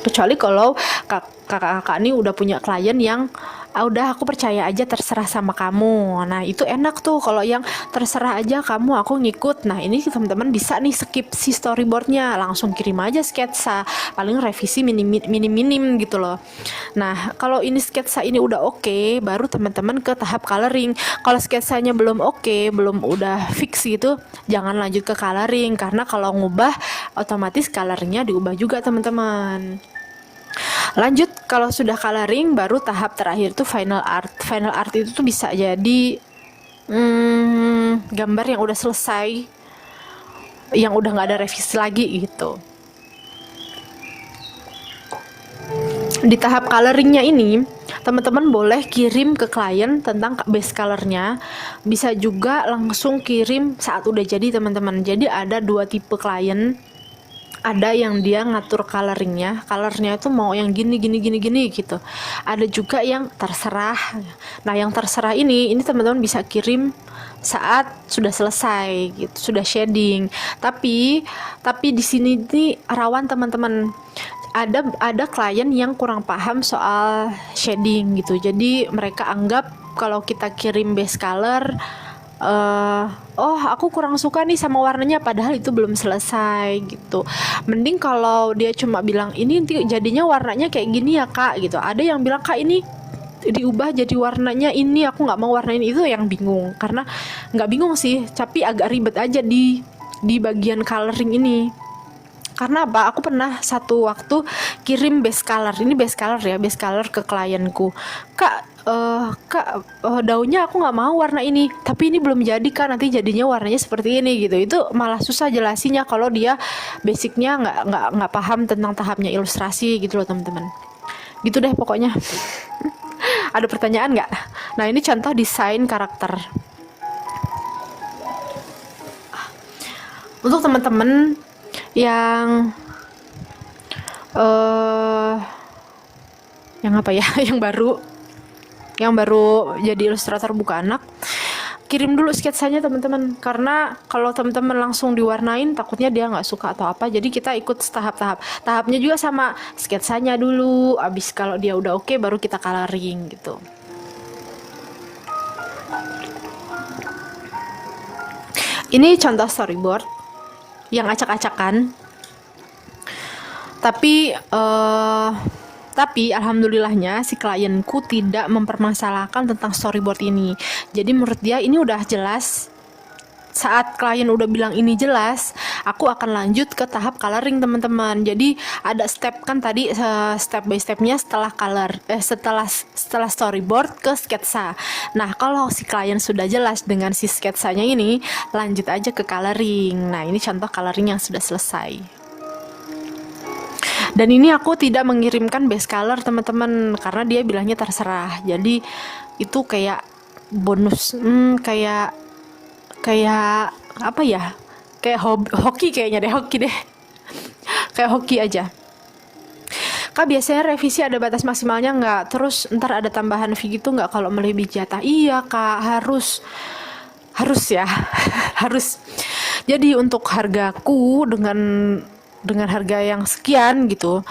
Kecuali kalau kakak-kakak ini udah punya klien yang udah aku percaya aja terserah sama kamu. Nah itu enak tuh kalau yang terserah aja kamu aku ngikut. Nah ini teman-teman bisa nih skip si storyboardnya, langsung kirim aja sketsa, paling revisi minim gitu loh. Nah kalau ini sketsa ini udah oke, baru teman-teman ke tahap coloring. Kalau sketsanya belum oke, belum udah fix gitu, jangan lanjut ke coloring, karena kalau ngubah otomatis coloringnya diubah juga teman-teman. Lanjut, kalau sudah coloring baru tahap terakhir tuh final art. Final art itu tuh bisa jadi gambar yang udah selesai, yang udah nggak ada revisi lagi gitu. Di tahap coloringnya ini teman-teman boleh kirim ke klien tentang base colornya, bisa juga langsung kirim saat udah jadi teman-teman. Jadi ada dua tipe klien. Ada yang dia ngatur colornya itu mau yang gini gitu. Ada juga yang terserah. Nah yang terserah ini teman-teman bisa kirim saat sudah selesai gitu, sudah shading. Tapi di sini nih rawan teman-teman. Ada klien yang kurang paham soal shading gitu. Jadi mereka anggap kalau kita kirim base color, oh aku kurang suka nih sama warnanya, padahal itu belum selesai gitu. Mending kalau dia cuma bilang ini jadinya warnanya kayak gini ya kak gitu. Ada yang bilang kak ini diubah jadi warnanya ini, aku nggak mau warna ini, itu yang bingung. Karena nggak bingung sih, tapi agak ribet aja di bagian coloring ini. Karena apa? Aku pernah satu waktu kirim base color, ini base color ya, base color ke klienku. Kak, daunnya aku nggak mau warna ini, tapi ini belum jadi kan, nanti jadinya warnanya seperti ini gitu. Itu malah susah jelasinnya kalau dia basicnya nggak paham tentang tahapnya ilustrasi gitu loh teman-teman. Gitu deh pokoknya. Ada pertanyaan nggak? Nah ini contoh desain karakter. Untuk teman-teman yang apa ya, yang baru jadi ilustrator buka anak, kirim dulu sketsanya teman-teman, karena kalau teman-teman langsung diwarnain takutnya dia nggak suka atau apa. Jadi kita ikut tahapnya juga sama, sketsanya dulu, abis kalau dia udah oke baru kita coloring gitu. Ini contoh storyboard yang acak-acakan, tapi alhamdulillahnya si klienku tidak mempermasalahkan tentang storyboard ini. Jadi menurut dia ini udah jelas. Saat klien udah bilang ini jelas, aku akan lanjut ke tahap coloring teman-teman. Jadi ada step kan tadi, step by stepnya setelah setelah storyboard ke sketsa. Nah kalau si klien sudah jelas dengan si sketsanya ini, lanjut aja ke coloring. Nah ini contoh coloring yang sudah selesai. Dan ini aku tidak mengirimkan base color teman-teman, karena dia bilangnya terserah. Jadi itu kayak bonus, kayak apa ya, kayak hoki kayaknya deh, kayak hoki aja. Kak biasanya revisi ada batas maksimalnya nggak? Terus ntar ada tambahan fee gitu nggak kalau melebihi jatah? Iya kak, harus ya harus. Jadi untuk hargaku dengan harga yang sekian gitu,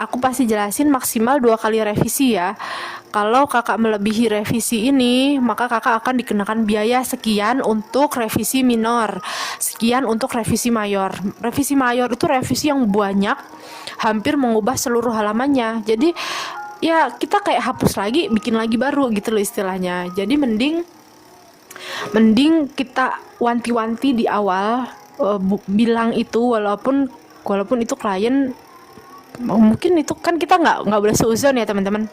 aku pasti jelasin maksimal 2 kali revisi ya. Kalau kakak melebihi revisi ini, maka kakak akan dikenakan biaya sekian untuk revisi minor, sekian untuk revisi mayor. Revisi mayor itu revisi yang banyak, hampir mengubah seluruh halamannya. Jadi ya kita kayak hapus lagi, bikin lagi baru gitu loh istilahnya. Jadi mending Mending kita wanti-wanti di awal, bilang itu, walaupun itu klien, mungkin itu kan kita nggak boleh seuzon ya teman-teman,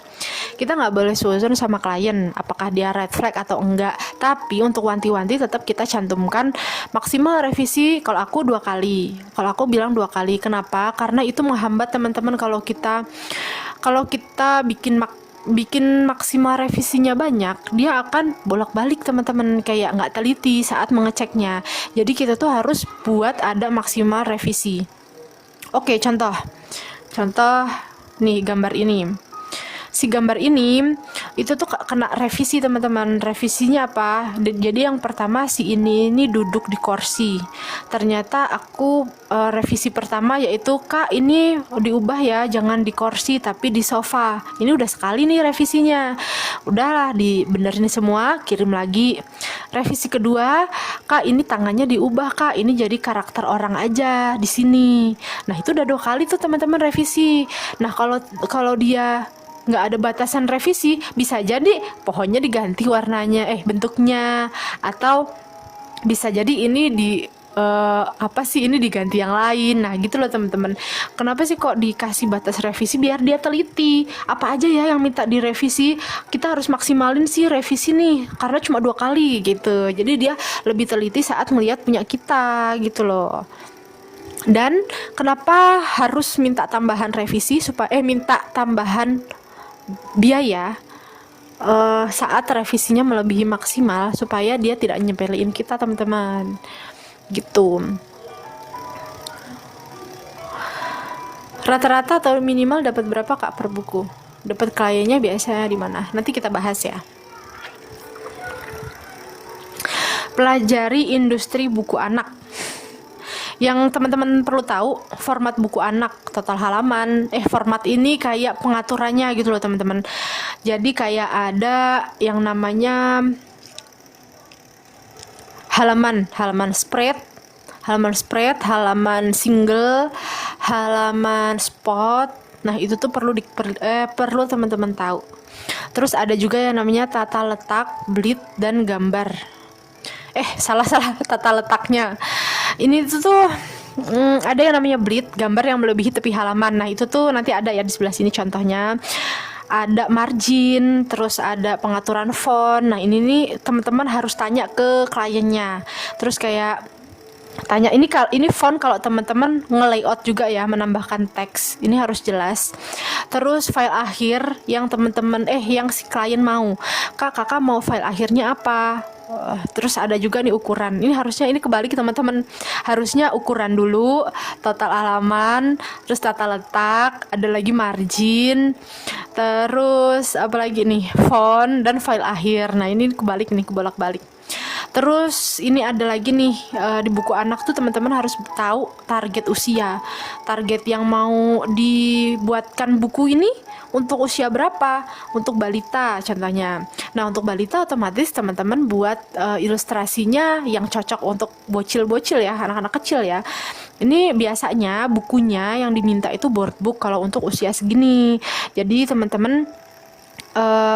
kita nggak boleh seuzon sama klien apakah dia red flag atau enggak. Tapi untuk wanti-wanti tetap kita cantumkan maksimal revisi. Kalau aku 2 kali, kalau aku bilang 2 kali. Kenapa? Karena itu menghambat teman-teman. Kalau kita bikin maksimal revisinya banyak, dia akan bolak-balik teman-teman, kayak nggak teliti saat mengeceknya. Jadi kita tuh harus buat ada maksimal revisi. Oke, contoh nih, gambar ini. Si gambar ini itu tuh kena revisi teman-teman. Revisinya apa? Jadi yang pertama, si ini duduk di kursi. Ternyata aku revisi pertama yaitu, Kak, ini diubah ya, jangan di kursi tapi di sofa. Ini udah sekali nih revisinya. Udahlah, dibenerin semua, kirim lagi. Revisi kedua, Kak, ini tangannya diubah, Kak. Ini jadi karakter orang aja di sini. Nah, itu udah 2 kali tuh teman-teman revisi. Nah, kalau dia nggak ada batasan revisi, bisa jadi pohonnya diganti warnanya, bentuknya, atau bisa jadi ini ini diganti yang lain. Nah gitu loh teman-teman. Kenapa sih kok dikasih batas revisi? Biar dia teliti apa aja ya yang minta direvisi. Kita harus maksimalin sih revisi nih, karena cuma 2 kali gitu. Jadi dia lebih teliti saat melihat punya kita gitu loh. Dan kenapa harus minta tambahan revisi, supaya minta tambahan biaya saat revisinya melebihi maksimal, supaya dia tidak nyepelin kita teman-teman gitu. Rata-rata atau minimal dapat berapa Kak per buku? Dapat kliennya biasanya di mana? Nanti kita bahas ya. Pelajari industri buku anak. Yang teman-teman perlu tahu, format buku anak, total halaman, format ini kayak pengaturannya gitu loh teman-teman. Jadi kayak ada yang namanya halaman spread, halaman single, halaman spot. Nah, itu tuh perlu teman-teman tahu. Terus ada juga yang namanya tata letak, bleed, dan gambar. Salah tata letaknya. Ini tuh ada yang namanya bleed, gambar yang melebihi tepi halaman. Nah, itu tuh nanti ada ya di sebelah sini contohnya. Ada margin, terus ada pengaturan font. Nah, ini nih teman-teman harus tanya ke kliennya. Terus kayak tanya ini font, kalau teman-teman nge-layout juga ya, menambahkan teks, ini harus jelas. Terus file akhir yang teman-teman yang si klien mau, kakak mau file akhirnya apa. Terus ada juga nih ukuran. Ini kebalik teman-teman. Harusnya ukuran dulu, total halaman, terus tata letak, ada lagi margin, terus apa lagi nih, font, dan file akhir. Nah, ini kebalik nih, kebolak-balik. Terus ini ada lagi nih, di buku anak tuh teman-teman harus tahu target usia. Target yang mau dibuatkan buku ini untuk usia berapa? Untuk balita contohnya. Nah, untuk balita otomatis teman-teman buat ilustrasinya yang cocok untuk bocil-bocil ya, anak-anak kecil ya. Ini biasanya bukunya yang diminta itu board book kalau untuk usia segini. Jadi teman-teman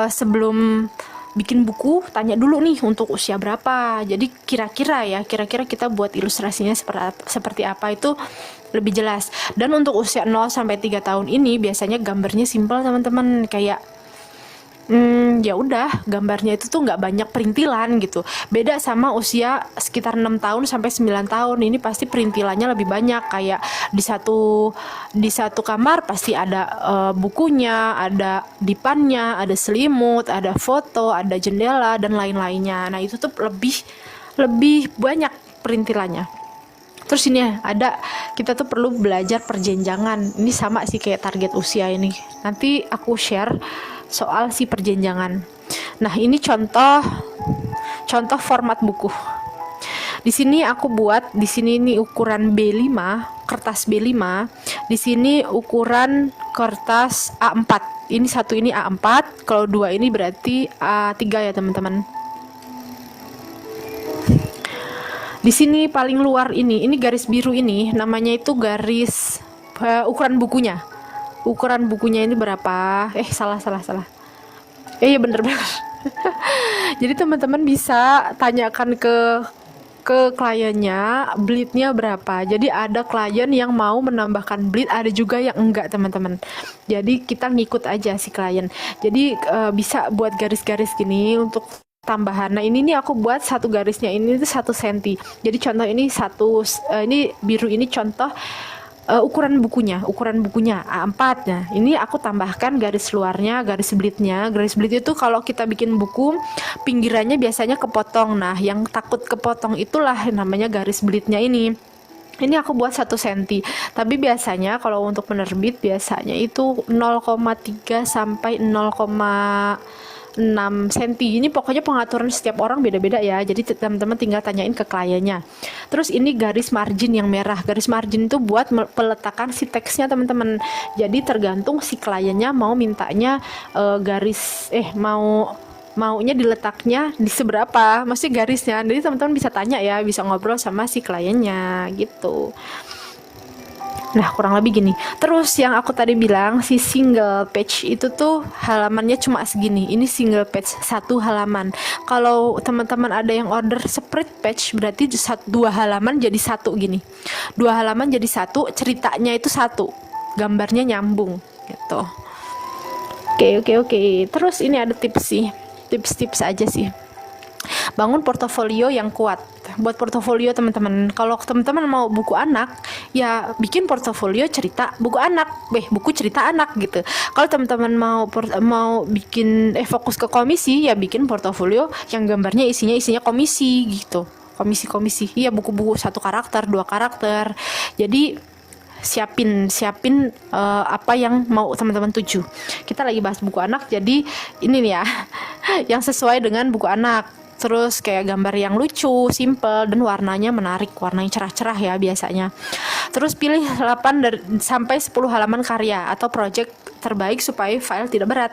sebelum bikin buku tanya dulu nih untuk usia berapa. Jadi kira-kira kita buat ilustrasinya seperti apa, itu lebih jelas. Dan untuk usia 0 sampai 3 tahun ini biasanya gambarnya simpel teman-teman, kayak ya udah, gambarnya itu tuh nggak banyak perintilan gitu. Beda sama usia sekitar 6 tahun sampai 9 tahun, ini pasti perintilannya lebih banyak. Kayak di satu kamar pasti ada bukunya, ada dipannya, ada selimut, ada foto, ada jendela, dan lain-lainnya. Nah, itu tuh lebih banyak perintilannya. Terus ini ada, kita tuh perlu belajar perjenjangan. Ini sama sih kayak target usia ini. Nanti aku share soal si perjenjangan. Nah, ini contoh format buku. Di sini aku buat, di sini ini ukuran B5, kertas B5. Di sini ukuran kertas A4. Ini satu ini A4, kalau 2 ini berarti A3 ya, teman-teman. Di sini paling luar ini garis biru ini namanya itu garis ukuran bukunya. Ukuran bukunya ini berapa? Salah. Iya bener. Jadi teman-teman bisa tanyakan ke kliennya bleednya berapa. Jadi ada klien yang mau menambahkan bleed, ada juga yang enggak teman-teman. Jadi kita ngikut aja si klien. Jadi bisa buat garis-garis gini untuk tambahan. Nah ini nih aku buat satu garisnya ini tuh 1 cm. Jadi contoh ini ini biru ini contoh ukuran bukunya A4. Nah ini aku tambahkan garis luarnya, garis bleednya. Garis bleed itu kalau kita bikin buku pinggirannya biasanya kepotong. Nah yang takut kepotong itulah namanya garis bleednya ini aku buat 1 cm. Tapi biasanya kalau untuk penerbit biasanya itu 0,3 sampai 0,6 cm. Ini pokoknya pengaturan setiap orang beda-beda ya. Jadi teman-teman tinggal tanyain ke kliennya. Terus ini garis margin yang merah. Garis margin itu buat peletakan si teksnya teman-teman. Jadi tergantung si kliennya mau mintanya maunya diletaknya di seberapa, maksudnya garisnya. Jadi teman-teman bisa tanya ya, bisa ngobrol sama si kliennya gitu. Nah kurang lebih gini. Terus yang aku tadi bilang si single page itu tuh halamannya cuma segini. Ini single page 1 halaman. Kalau teman-teman ada yang order spread page berarti 2 halaman jadi 1 gini. 2 halaman jadi 1, ceritanya itu 1, gambarnya nyambung gitu. Oke. Terus ini ada tips aja sih. Bangun portofolio yang kuat. Buat portofolio teman-teman, kalau teman-teman mau buku anak ya bikin portofolio cerita buku cerita anak gitu. Kalau teman-teman mau bikin fokus ke komisi ya bikin portofolio yang gambarnya isinya komisi gitu, komisi iya, buku-buku 1 karakter 2 karakter. Jadi siapin apa yang mau teman-teman tuju. Kita lagi bahas buku anak, jadi ini nih ya yang sesuai dengan buku anak. Terus kayak gambar yang lucu, simple, dan warnanya menarik, warnanya cerah-cerah ya biasanya. Terus pilih 8 sampai 10 halaman karya atau project terbaik supaya file tidak berat.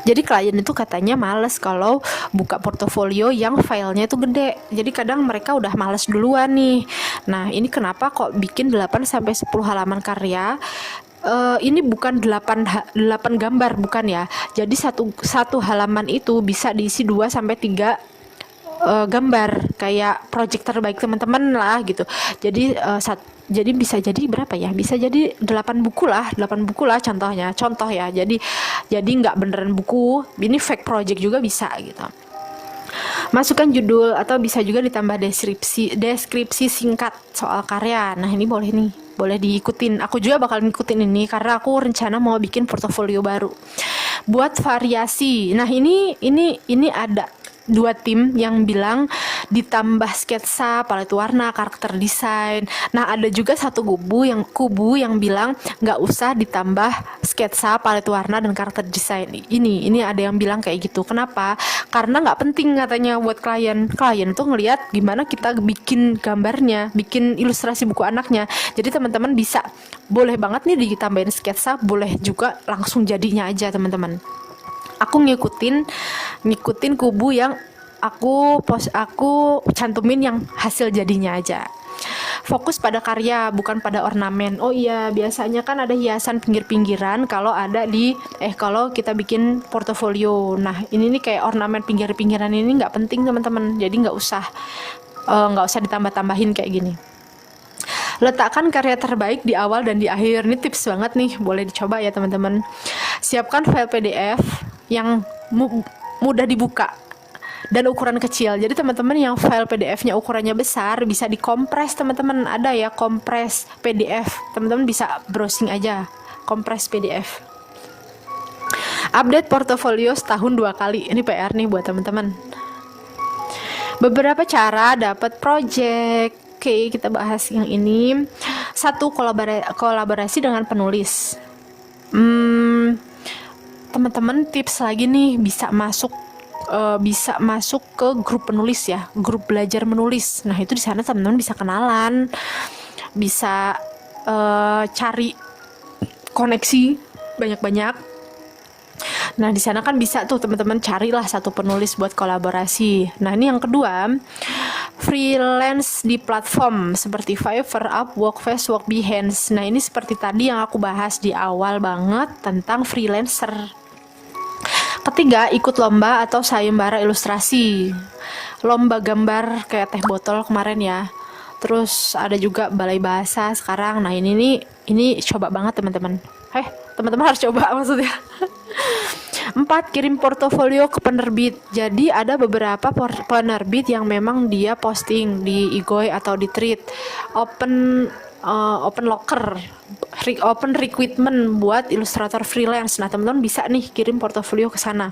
Jadi klien itu katanya males kalau buka portofolio yang filenya itu gede. Jadi kadang mereka udah males duluan nih. Nah ini kenapa kok bikin 8 sampai 10 halaman karya. Ini bukan 8 gambar, bukan ya. Jadi satu halaman itu bisa diisi 2 sampai 3 gambar, kayak project terbaik teman-teman lah gitu. Jadi bisa jadi berapa ya? Bisa jadi 8 buku lah contoh ya. Jadi nggak beneran buku, ini fake project juga bisa gitu. Masukkan judul atau bisa juga ditambah deskripsi singkat soal karya. Nah ini boleh diikutin. Aku juga bakal ngikutin ini karena aku rencana mau bikin portofolio baru. Buat variasi. Nah ini ada 2 tim yang bilang ditambah sketsa, palet warna, karakter desain. Nah ada juga satu kubu yang bilang nggak usah ditambah sketsa, palet warna, dan karakter desain. Ini ada yang bilang kayak gitu. Kenapa? Karena nggak penting katanya buat klien tuh ngelihat gimana kita bikin gambarnya, bikin ilustrasi buku anaknya. Jadi teman-teman bisa, boleh banget nih ditambahin sketsa, boleh juga langsung jadinya aja teman-teman. Aku ngikutin kubu yang aku cantumin yang hasil jadinya aja. Fokus pada karya, bukan pada ornamen. Oh iya, biasanya kan ada hiasan pinggir-pinggiran kalau kita bikin portofolio. Nah ini nih kayak ornamen pinggir-pinggiran ini nggak penting teman-teman. Jadi nggak usah ditambah-tambahin kayak gini. Letakkan karya terbaik di awal dan di akhir. Ini tips banget nih, boleh dicoba ya teman-teman. Siapkan file PDF yang mudah dibuka dan ukuran kecil. Jadi teman-teman yang file PDF-nya ukurannya besar bisa dikompres teman-teman. Ada ya kompres PDF. Teman-teman bisa browsing aja kompres PDF. Update portofolio setahun 2 kali. Ini PR nih buat teman-teman. Beberapa cara dapat project. Oke, kita bahas yang ini. 1, kolaborasi dengan penulis. Teman-teman tips lagi nih, bisa masuk ke grup penulis ya, grup belajar menulis. Nah itu di sana teman-teman bisa kenalan, bisa cari koneksi banyak-banyak. Nah di sana kan bisa tuh teman-teman carilah satu penulis buat kolaborasi. Nah ini yang kedua, freelance di platform seperti Fiverr, Upwork, Facebook, Behance. Nah ini seperti tadi yang aku bahas di awal banget tentang freelancer. Ketiga, ikut lomba atau sayembara ilustrasi. Lomba gambar kayak teh botol kemarin ya. Terus ada juga balai bahasa sekarang. Nah, ini coba banget teman-teman. Teman-teman harus coba maksudnya. 4. Kirim portofolio ke penerbit. Jadi ada beberapa penerbit yang memang dia posting di Igoy atau di Tweet open locker, open recruitment buat ilustrator freelance. Nah, teman-teman bisa nih kirim portofolio ke sana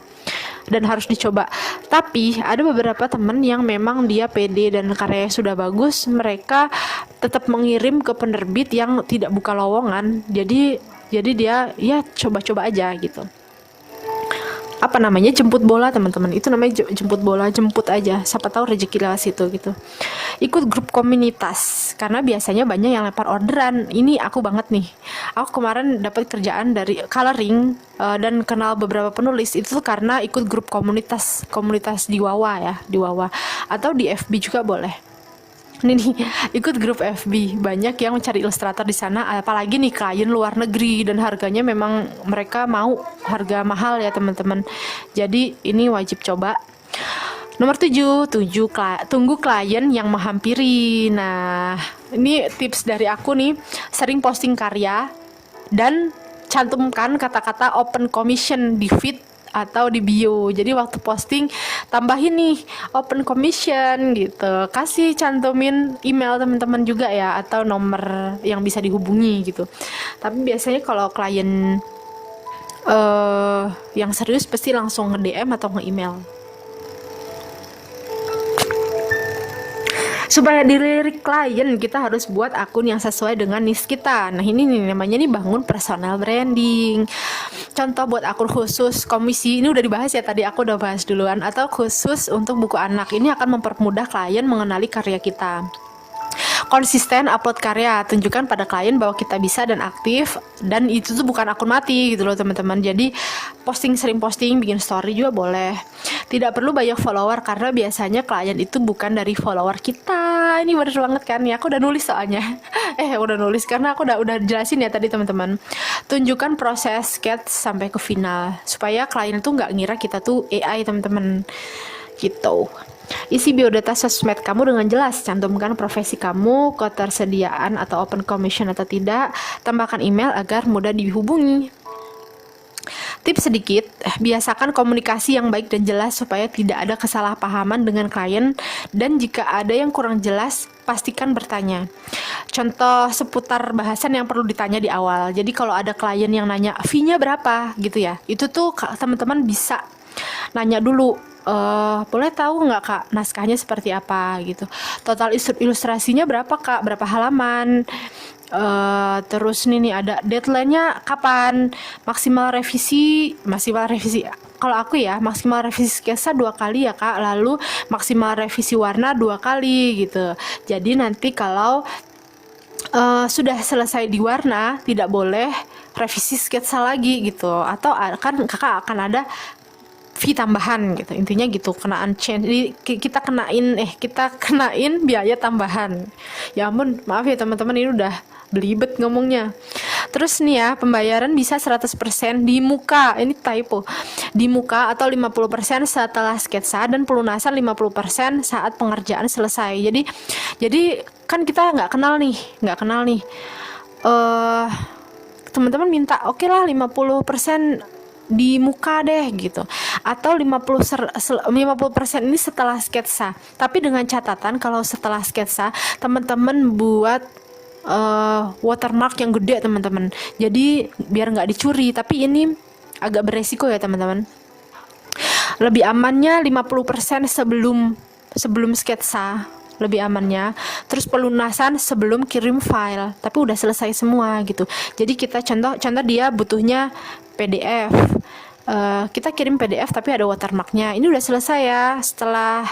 dan harus dicoba. Tapi ada beberapa teman yang memang dia pede dan karyanya sudah bagus, mereka tetap mengirim ke penerbit yang tidak buka lowongan. Jadi dia ya coba-coba aja gitu. Apa namanya, jemput bola teman-teman, itu namanya jemput bola, jemput aja, siapa tahu rezeki lewat situ gitu. Ikut grup komunitas, karena biasanya banyak yang lempar orderan. Ini aku banget nih, aku kemarin dapat kerjaan dari coloring dan kenal beberapa penulis itu karena ikut grup komunitas di Wawa ya, di Wawa atau di FB juga boleh. Ini nih, ikut grup FB, banyak yang mencari ilustrator di sana, apalagi nih klien luar negeri dan harganya memang mereka mau harga mahal ya teman-teman. Jadi ini wajib coba. Nomor 7, tunggu klien yang menghampiri. Nah, ini tips dari aku nih, sering posting karya dan cantumkan kata-kata open commission di feed atau di bio. Jadi waktu posting tambahin nih open commission gitu, kasih cantumin email teman-teman juga ya atau nomor yang bisa dihubungi gitu. Tapi biasanya kalau klien yang serius pasti langsung nge-DM atau nge-email. Supaya dilirik klien, kita harus buat akun yang sesuai dengan niche kita. Nah, ini nih namanya nih bangun personal branding. Contoh buat akun khusus komisi, ini udah dibahas ya tadi, aku udah bahas duluan, atau khusus untuk buku anak. Ini akan mempermudah klien mengenali karya kita. Konsisten upload karya, tunjukkan pada klien bahwa kita bisa dan aktif, dan itu tuh bukan akun mati gitu loh teman-teman. Jadi sering posting, bikin story juga boleh. Tidak perlu banyak follower karena biasanya klien itu bukan dari follower kita. Ini bener banget kan ya, aku udah nulis soalnya. Udah nulis karena aku udah jelasin ya tadi teman-teman. Tunjukkan proses sketch sampai ke final supaya klien tuh nggak ngira kita tuh AI teman-teman gitu. Isi biodata sosmed kamu dengan jelas, cantumkan profesi kamu, ketersediaan atau open commission atau tidak, tambahkan email agar mudah dihubungi. Tips sedikit, biasakan komunikasi yang baik dan jelas supaya tidak ada kesalahpahaman dengan klien, dan jika ada yang kurang jelas, pastikan bertanya. Contoh seputar bahasan yang perlu ditanya di awal. Jadi kalau ada klien yang nanya fee-nya berapa gitu ya, itu tuh teman-teman bisa nanya dulu, boleh tahu nggak kak naskahnya seperti apa gitu, total ilustrasinya berapa kak, berapa halaman, terus nih ada deadline-nya kapan, maksimal revisi kalau aku ya maksimal revisi sketsa 2 kali ya kak, lalu maksimal revisi warna 2 kali gitu. Jadi nanti kalau sudah selesai di warna tidak boleh revisi sketsa lagi gitu, atau kan kakak akan ada fee tambahan gitu, intinya gitu, kenaan change. Jadi kita kenain biaya tambahan. Ya ampun, maaf ya teman-teman, ini udah belibet ngomongnya. Terus nih ya, pembayaran bisa 100% di muka, ini typo, di muka atau 50% setelah sketsa, dan pelunasan 50% saat pengerjaan selesai. Jadi kan kita nggak kenal nih, teman-teman minta oke lah 50% di muka deh gitu, atau 50% ini setelah sketsa. Tapi dengan catatan kalau setelah sketsa teman-teman buat watermark yang gede teman-teman, jadi biar nggak dicuri. Tapi ini agak beresiko ya teman-teman. Lebih amannya 50% sebelum sketsa, lebih amannya. Terus pelunasan sebelum kirim file, tapi udah selesai semua gitu. Jadi kita contoh dia butuhnya PDF, kita kirim PDF tapi ada watermarknya, ini udah selesai ya. Setelah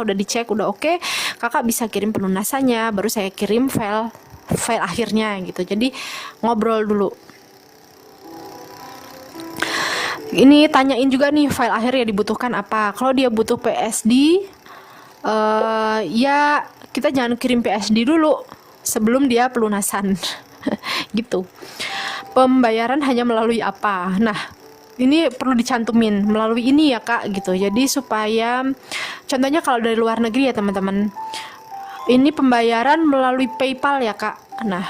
udah dicek udah oke, kakak bisa kirim pelunasannya, baru saya kirim file akhirnya gitu. Jadi ngobrol dulu. Ini tanyain juga nih file akhir yang dibutuhkan apa. Kalau dia butuh PSD, ya kita jangan kirim PSD dulu sebelum dia pelunasan gitu. pembayaran hanya melalui apa. Nah, ini perlu dicantumin melalui ini ya Kak gitu. Jadi supaya contohnya kalau dari luar negeri ya teman-teman, ini pembayaran melalui PayPal ya Kak. Nah,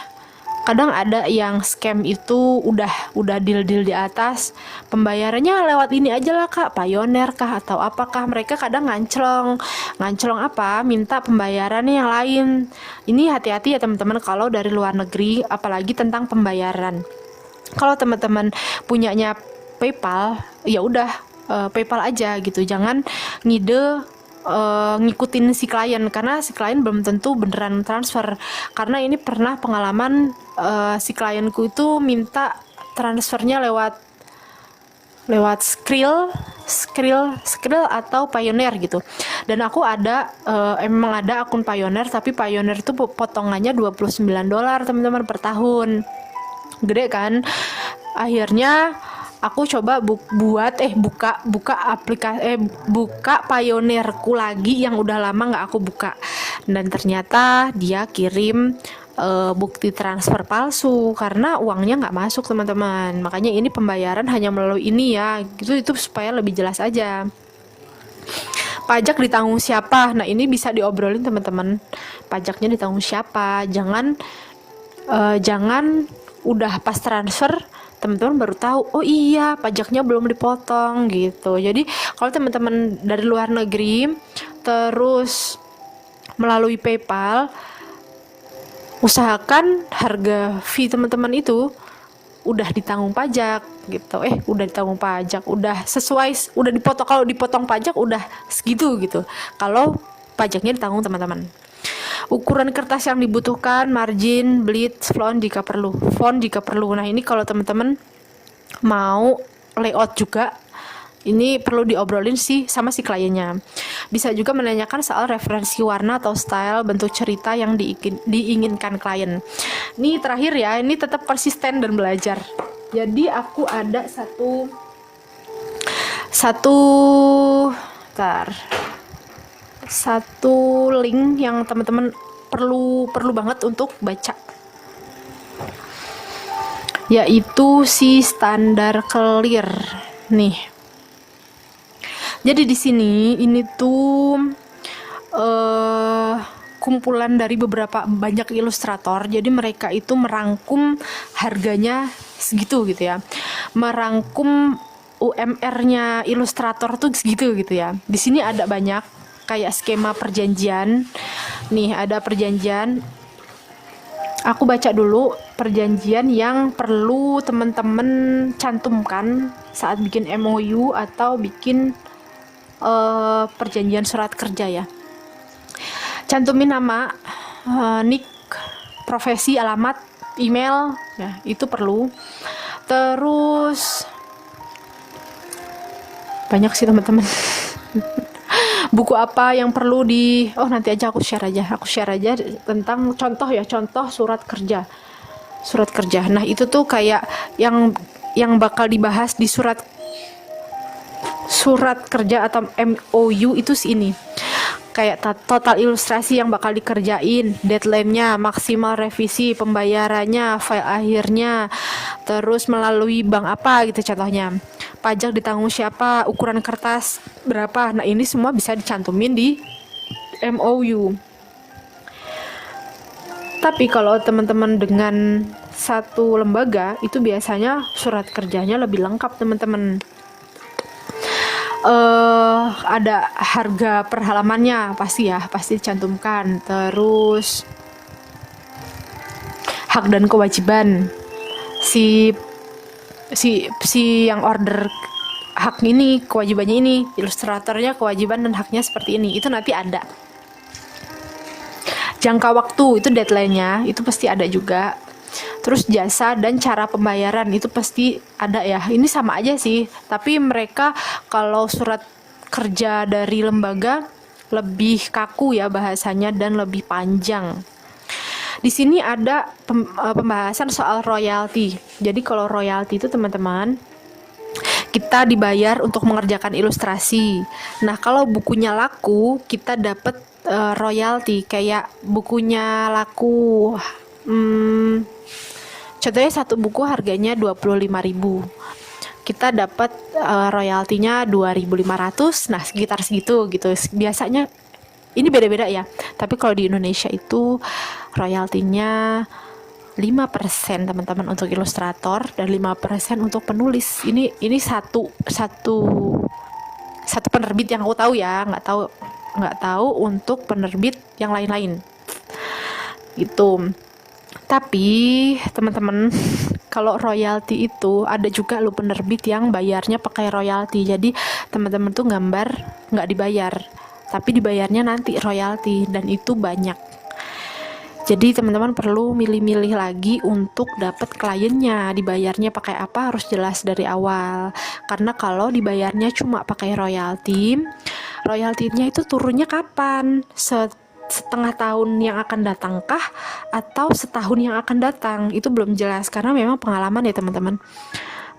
kadang ada yang scam itu udah deal-deal di atas, pembayarannya lewat ini aja lah Kak, Payoneer kah atau apakah, mereka kadang nganclong apa, minta pembayarannya yang lain. Ini hati-hati ya teman-teman kalau dari luar negeri, apalagi tentang pembayaran. Kalau teman-teman punyanya PayPal, ya udah PayPal aja gitu, jangan ngide ngikutin si klien, karena si klien belum tentu beneran transfer. Karena ini pernah pengalaman si klienku itu minta transfernya lewat Skrill atau Payoneer gitu. Dan aku emang ada akun Payoneer, tapi Payoneer itu potongannya $29 teman-teman per tahun. Gede kan? Akhirnya aku coba buka aplikasi buka Payoneerku lagi yang udah lama nggak aku buka, dan ternyata dia kirim bukti transfer palsu karena uangnya nggak masuk teman-teman. Makanya ini pembayaran hanya melalui ini ya, gitu, itu supaya lebih jelas aja. Pajak ditanggung siapa? Nah ini bisa diobrolin teman-teman. Pajaknya ditanggung siapa? Jangan udah pas transfer teman-teman baru tahu, oh iya pajaknya belum dipotong gitu. Jadi kalau teman-teman dari luar negeri terus melalui PayPal, usahakan harga fee teman-teman itu udah ditanggung pajak gitu. Udah ditanggung pajak, udah sesuai, udah dipotong. Kalau dipotong pajak udah segitu gitu. Kalau pajaknya ditanggung teman-teman. Ukuran kertas yang dibutuhkan, margin, bleed, font jika perlu. Nah ini kalau teman-teman mau layout juga, ini perlu diobrolin sih sama si kliennya. Bisa juga menanyakan soal referensi warna atau style bentuk cerita yang diinginkan klien. Ini terakhir ya, ini tetap konsisten dan belajar. Jadi aku ada satu link yang teman-teman perlu banget untuk baca, yaitu si standar clear nih. Jadi di sini ini tuh kumpulan dari banyak ilustrator. Jadi mereka itu merangkum harganya segitu gitu ya, merangkum UMR-nya ilustrator tuh segitu gitu ya. Di sini ada banyak kayak skema perjanjian. Nih ada perjanjian. Aku baca dulu perjanjian yang perlu teman-teman cantumkan saat bikin MOU atau bikin perjanjian surat kerja ya. Cantumin nama, nick, profesi, alamat, email, ya itu perlu. Terus banyak sih teman-teman. Buku apa yang perlu nanti aja aku share aja tentang contoh surat kerja. Nah itu tuh kayak yang bakal dibahas di surat kerja atau MOU itu sih ini, kayak total ilustrasi yang bakal dikerjain, deadline-nya, maksimal revisi, pembayarannya, file akhirnya, terus melalui bank apa gitu contohnya, pajak ditanggung siapa, ukuran kertas berapa. Nah ini semua bisa dicantumin di MOU. Tapi kalau teman-teman dengan satu lembaga itu biasanya surat kerjanya lebih lengkap teman-teman. Ada harga per halamannya pasti dicantumkan. Terus hak dan kewajiban si yang order hak ini, kewajibannya ini, ilustratornya kewajiban dan haknya seperti ini, itu nanti ada. Jangka waktu itu deadline-nya itu pasti ada juga. Terus jasa dan cara pembayaran itu pasti ada ya. Ini sama aja sih, tapi mereka kalau surat kerja dari lembaga lebih kaku ya bahasanya dan lebih panjang. Di sini ada pembahasan soal royalti. Jadi kalau royalti itu teman-teman, kita dibayar untuk mengerjakan ilustrasi. Nah kalau bukunya laku kita dapat royalti. Kayak bukunya laku Contohnya satu buku harganya 25.000, kita dapat royaltinya 2.500, nah sekitar segitu gitu biasanya. Ini beda-beda ya, tapi kalau di Indonesia itu royaltinya 5% teman-teman untuk ilustrator dan 5% untuk penulis. Ini satu penerbit yang aku tahu ya, nggak tahu untuk penerbit yang lain-lain gitu. Tapi teman-teman, kalau royalti itu ada juga lo penerbit yang bayarnya pakai royalti. Jadi teman-teman tuh gambar nggak dibayar, tapi dibayarnya nanti royalti, dan itu banyak. Jadi teman-teman perlu milih-milih lagi untuk dapat kliennya, dibayarnya pakai apa harus jelas dari awal. Karena kalau dibayarnya cuma pakai royaltinya itu turunnya kapan? Setengah tahun yang akan datangkah atau setahun yang akan datang? Itu belum jelas karena memang pengalaman ya teman-teman,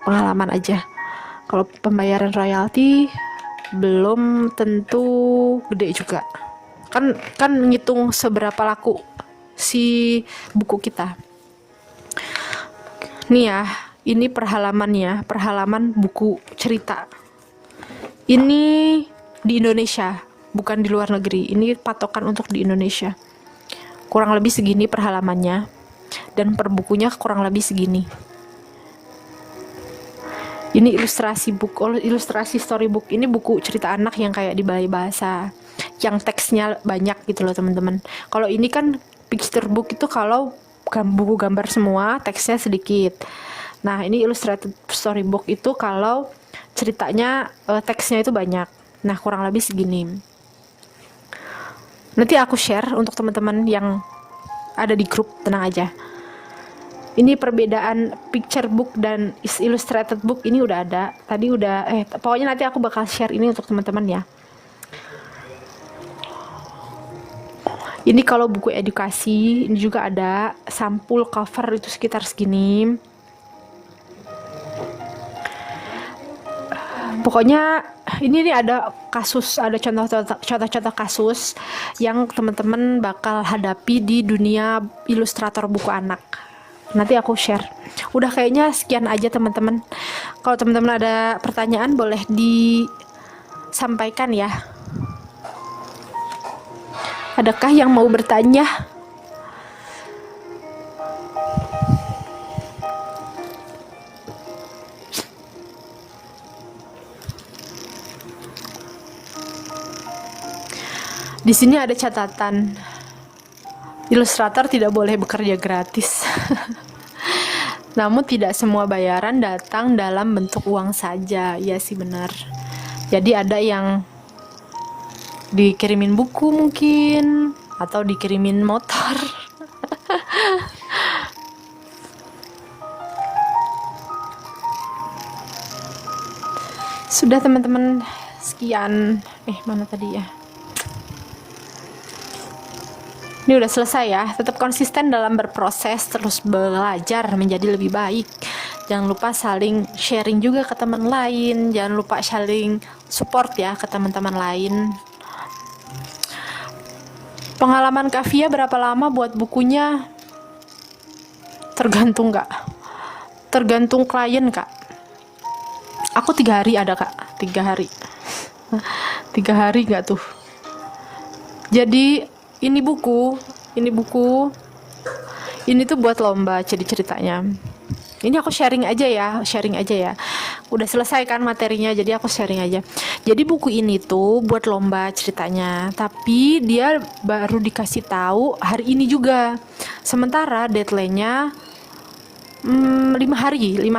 pengalaman aja. Kalau pembayaran royalti belum tentu gede juga, kan ngitung seberapa laku si buku kita. Nih ya, ini perhalaman buku cerita. Ini di Indonesia, bukan di luar negeri. Ini patokan untuk di Indonesia. Kurang lebih segini perhalamannya, dan per bukunya kurang lebih segini. Ini ilustrasi storybook. Ini buku cerita anak yang kayak di balai bahasa, yang teksnya banyak gitu loh teman-teman. Kalau ini kan picture book, itu kalau buku gambar semua, teksnya sedikit. Nah, ini illustrated storybook itu kalau ceritanya teksnya itu banyak. Nah, kurang lebih segini. Nanti aku share untuk teman-teman yang ada di grup, tenang aja. Ini perbedaan picture book dan illustrated book ini udah ada. Tadi udah pokoknya nanti aku bakal share ini untuk teman-teman ya. Ini kalau buku edukasi, ini juga ada sampul cover itu sekitar segini. Pokoknya ini nih ada kasus, ada contoh-contoh kasus yang teman-teman bakal hadapi di dunia ilustrator buku anak. Nanti aku share. Udah kayaknya sekian aja teman-teman. Kalau teman-teman ada pertanyaan boleh disampaikan ya. Adakah yang mau bertanya? Di sini ada catatan. Ilustrator tidak boleh bekerja gratis. Namun tidak semua bayaran datang dalam bentuk uang saja. Ya sih benar. Jadi ada yang dikirimin buku mungkin, atau dikirimin motor. Sudah teman-teman, sekian. Mana tadi ya? Ini udah selesai ya. Tetap konsisten dalam berproses, terus belajar menjadi lebih baik. Jangan lupa saling sharing juga ke teman lain. Jangan lupa saling support ya ke teman-teman lain. Pengalaman Kavia berapa lama buat bukunya? Tergantung Kak. Tergantung klien Kak. Aku 3 hari ada Kak. 3 hari. 3 hari gak tuh? Jadi ini buku. Ini tuh buat lomba jadi ceritanya. Ini aku sharing aja ya. Udah selesai kan materinya, jadi aku sharing aja. Jadi buku ini tuh buat lomba ceritanya, tapi dia baru dikasih tahu hari ini juga. Sementara deadline-nya 5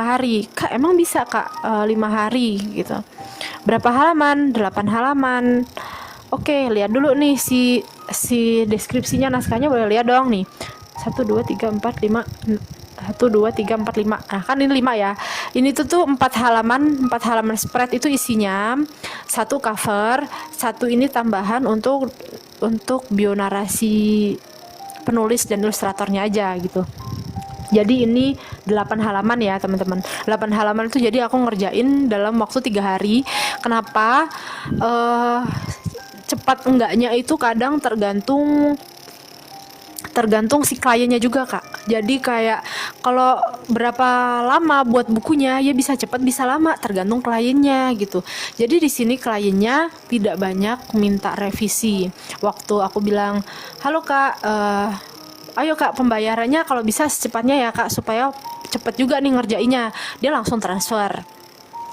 hari. Kak, emang bisa Kak 5 hari gitu. Berapa halaman? 8 halaman. Oke, lihat dulu nih si deskripsinya, naskahnya boleh lihat dong nih. 1 2 3 4 5 1 2 3 4 5. Nah, kan ini 5 ya. Ini tuh 4 halaman spread itu isinya 1 cover, 1 ini tambahan untuk bionarasi penulis dan ilustratornya aja gitu. Jadi ini 8 halaman ya teman-teman. 8 halaman itu jadi aku ngerjain dalam waktu 3 hari. Kenapa? Cepat enggaknya itu kadang tergantung tergantung si kliennya juga Kak. Jadi kayak kalau berapa lama buat bukunya, ya bisa cepat bisa lama, tergantung kliennya gitu. Jadi di sini kliennya tidak banyak minta revisi. Waktu aku bilang, halo Kak, ayo Kak, pembayarannya kalau bisa secepatnya ya Kak, supaya cepet juga nih ngerjainnya. Dia langsung transfer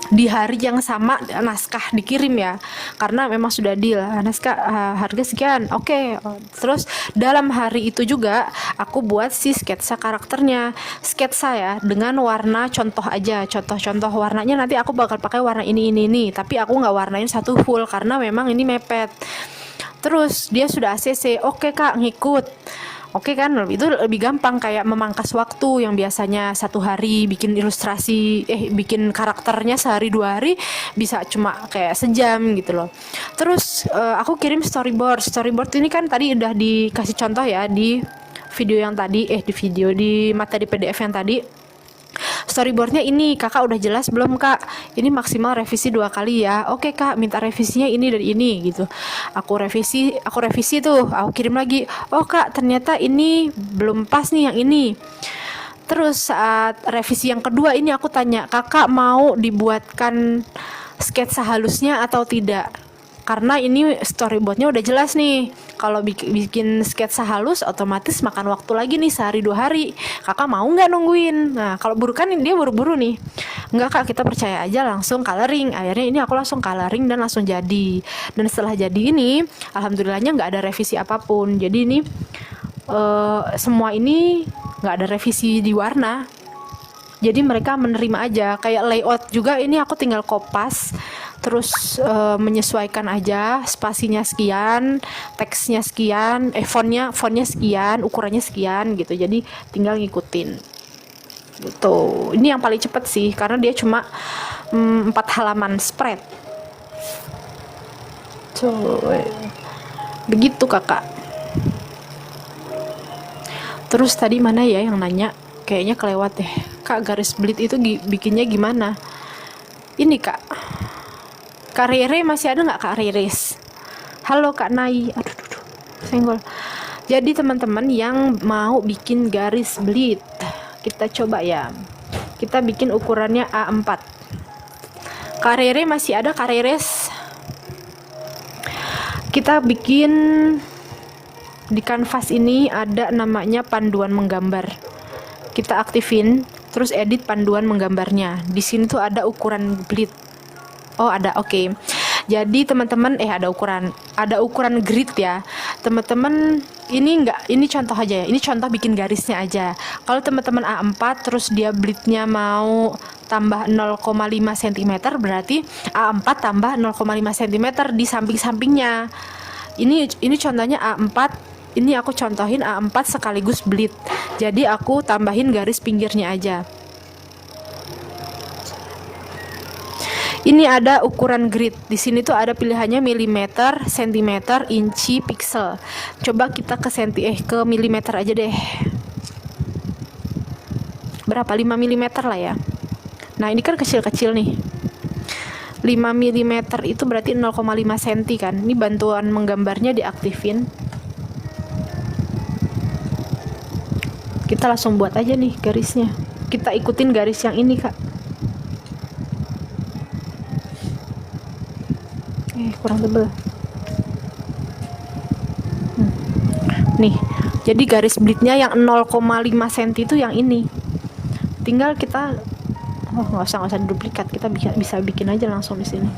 di hari yang sama, naskah dikirim ya, karena memang sudah deal naskah harga sekian, oke. Terus dalam hari itu juga aku buat si sketsa karakternya, sketsa ya, dengan warna contoh aja, contoh warnanya nanti aku bakal pakai warna ini, tapi aku nggak warnain satu full karena memang ini mepet. Terus dia sudah ACC, oke Kak, ngikut. Oke kan, itu lebih gampang, kayak memangkas waktu yang biasanya 1 hari bikin ilustrasi, bikin karakternya sehari 2 hari, bisa cuma kayak sejam gitu loh. Terus aku kirim storyboard ini kan tadi udah dikasih contoh ya di video yang tadi, di materi PDF yang tadi. Storyboardnya ini Kakak udah jelas belum Kak? Ini maksimal revisi 2 kali ya. Oke Kak, minta revisinya ini dan ini gitu. Aku revisi tuh, aku kirim lagi. Oh Kak, ternyata ini belum pas nih yang ini. Terus saat revisi yang kedua ini aku tanya, Kakak mau dibuatkan sketsa halusnya atau tidak? Karena ini storyboardnya udah jelas nih. Kalau bikin sketsa halus otomatis makan waktu lagi nih sehari 2 hari. Kakak mau nggak nungguin? Nah kalau buru kan dia buru-buru nih. Nggak Kak, kita percaya aja, langsung coloring. Akhirnya ini aku langsung coloring dan langsung jadi. Dan setelah jadi ini, alhamdulillahnya nggak ada revisi apapun. Jadi ini semua ini nggak ada revisi di warna. Jadi mereka menerima aja. Kayak layout juga ini aku tinggal kopas, terus menyesuaikan aja, spasinya sekian, teksnya sekian, fontnya sekian, ukurannya sekian gitu. Jadi tinggal ngikutin gitu. Ini yang paling cepet sih, karena dia cuma 4 halaman spread. Begitu Kakak. Terus tadi mana ya yang nanya? Kayaknya kelewat deh. Kak, garis belit itu bikinnya gimana? Ini Kak, Kak Rere masih ada nggak Kak Reres? Halo Kak Nai, aduh, senggol. Jadi teman-teman yang mau bikin garis belit, kita coba ya. Kita bikin ukurannya A4. Kak Rere masih ada Kak Reres? Kita bikin di kanvas ini ada namanya panduan menggambar. Kita aktifin, terus edit panduan menggambarnya. Di sini tuh ada ukuran belit. Oh ada, oke. Jadi teman-teman ada ukuran grid ya teman-teman. Ini contoh aja ya, ini contoh bikin garisnya aja. Kalau teman-teman A4 terus dia belitnya mau tambah 0,5 cm, berarti A4 tambah 0,5 cm di samping-sampingnya. Ini contohnya A4. Ini aku contohin A4 sekaligus belit. Jadi aku tambahin garis pinggirnya aja. Ini ada ukuran grid. Di sini tuh ada pilihannya milimeter, sentimeter, inci, pixel. Coba kita ke milimeter aja deh. Berapa? 5 mm lah ya. Nah, ini kan kecil-kecil nih. 5 mm itu berarti 0,5 cm kan. Ini bantuan menggambarnya diaktifin. Kita langsung buat aja nih garisnya. Kita ikutin garis yang ini Kak. Kurang tebel. Nih, jadi garis belitnya yang 0,5 cm itu yang ini. Tinggal kita, nggak usah duplikat, kita bisa bikin aja langsung di sini.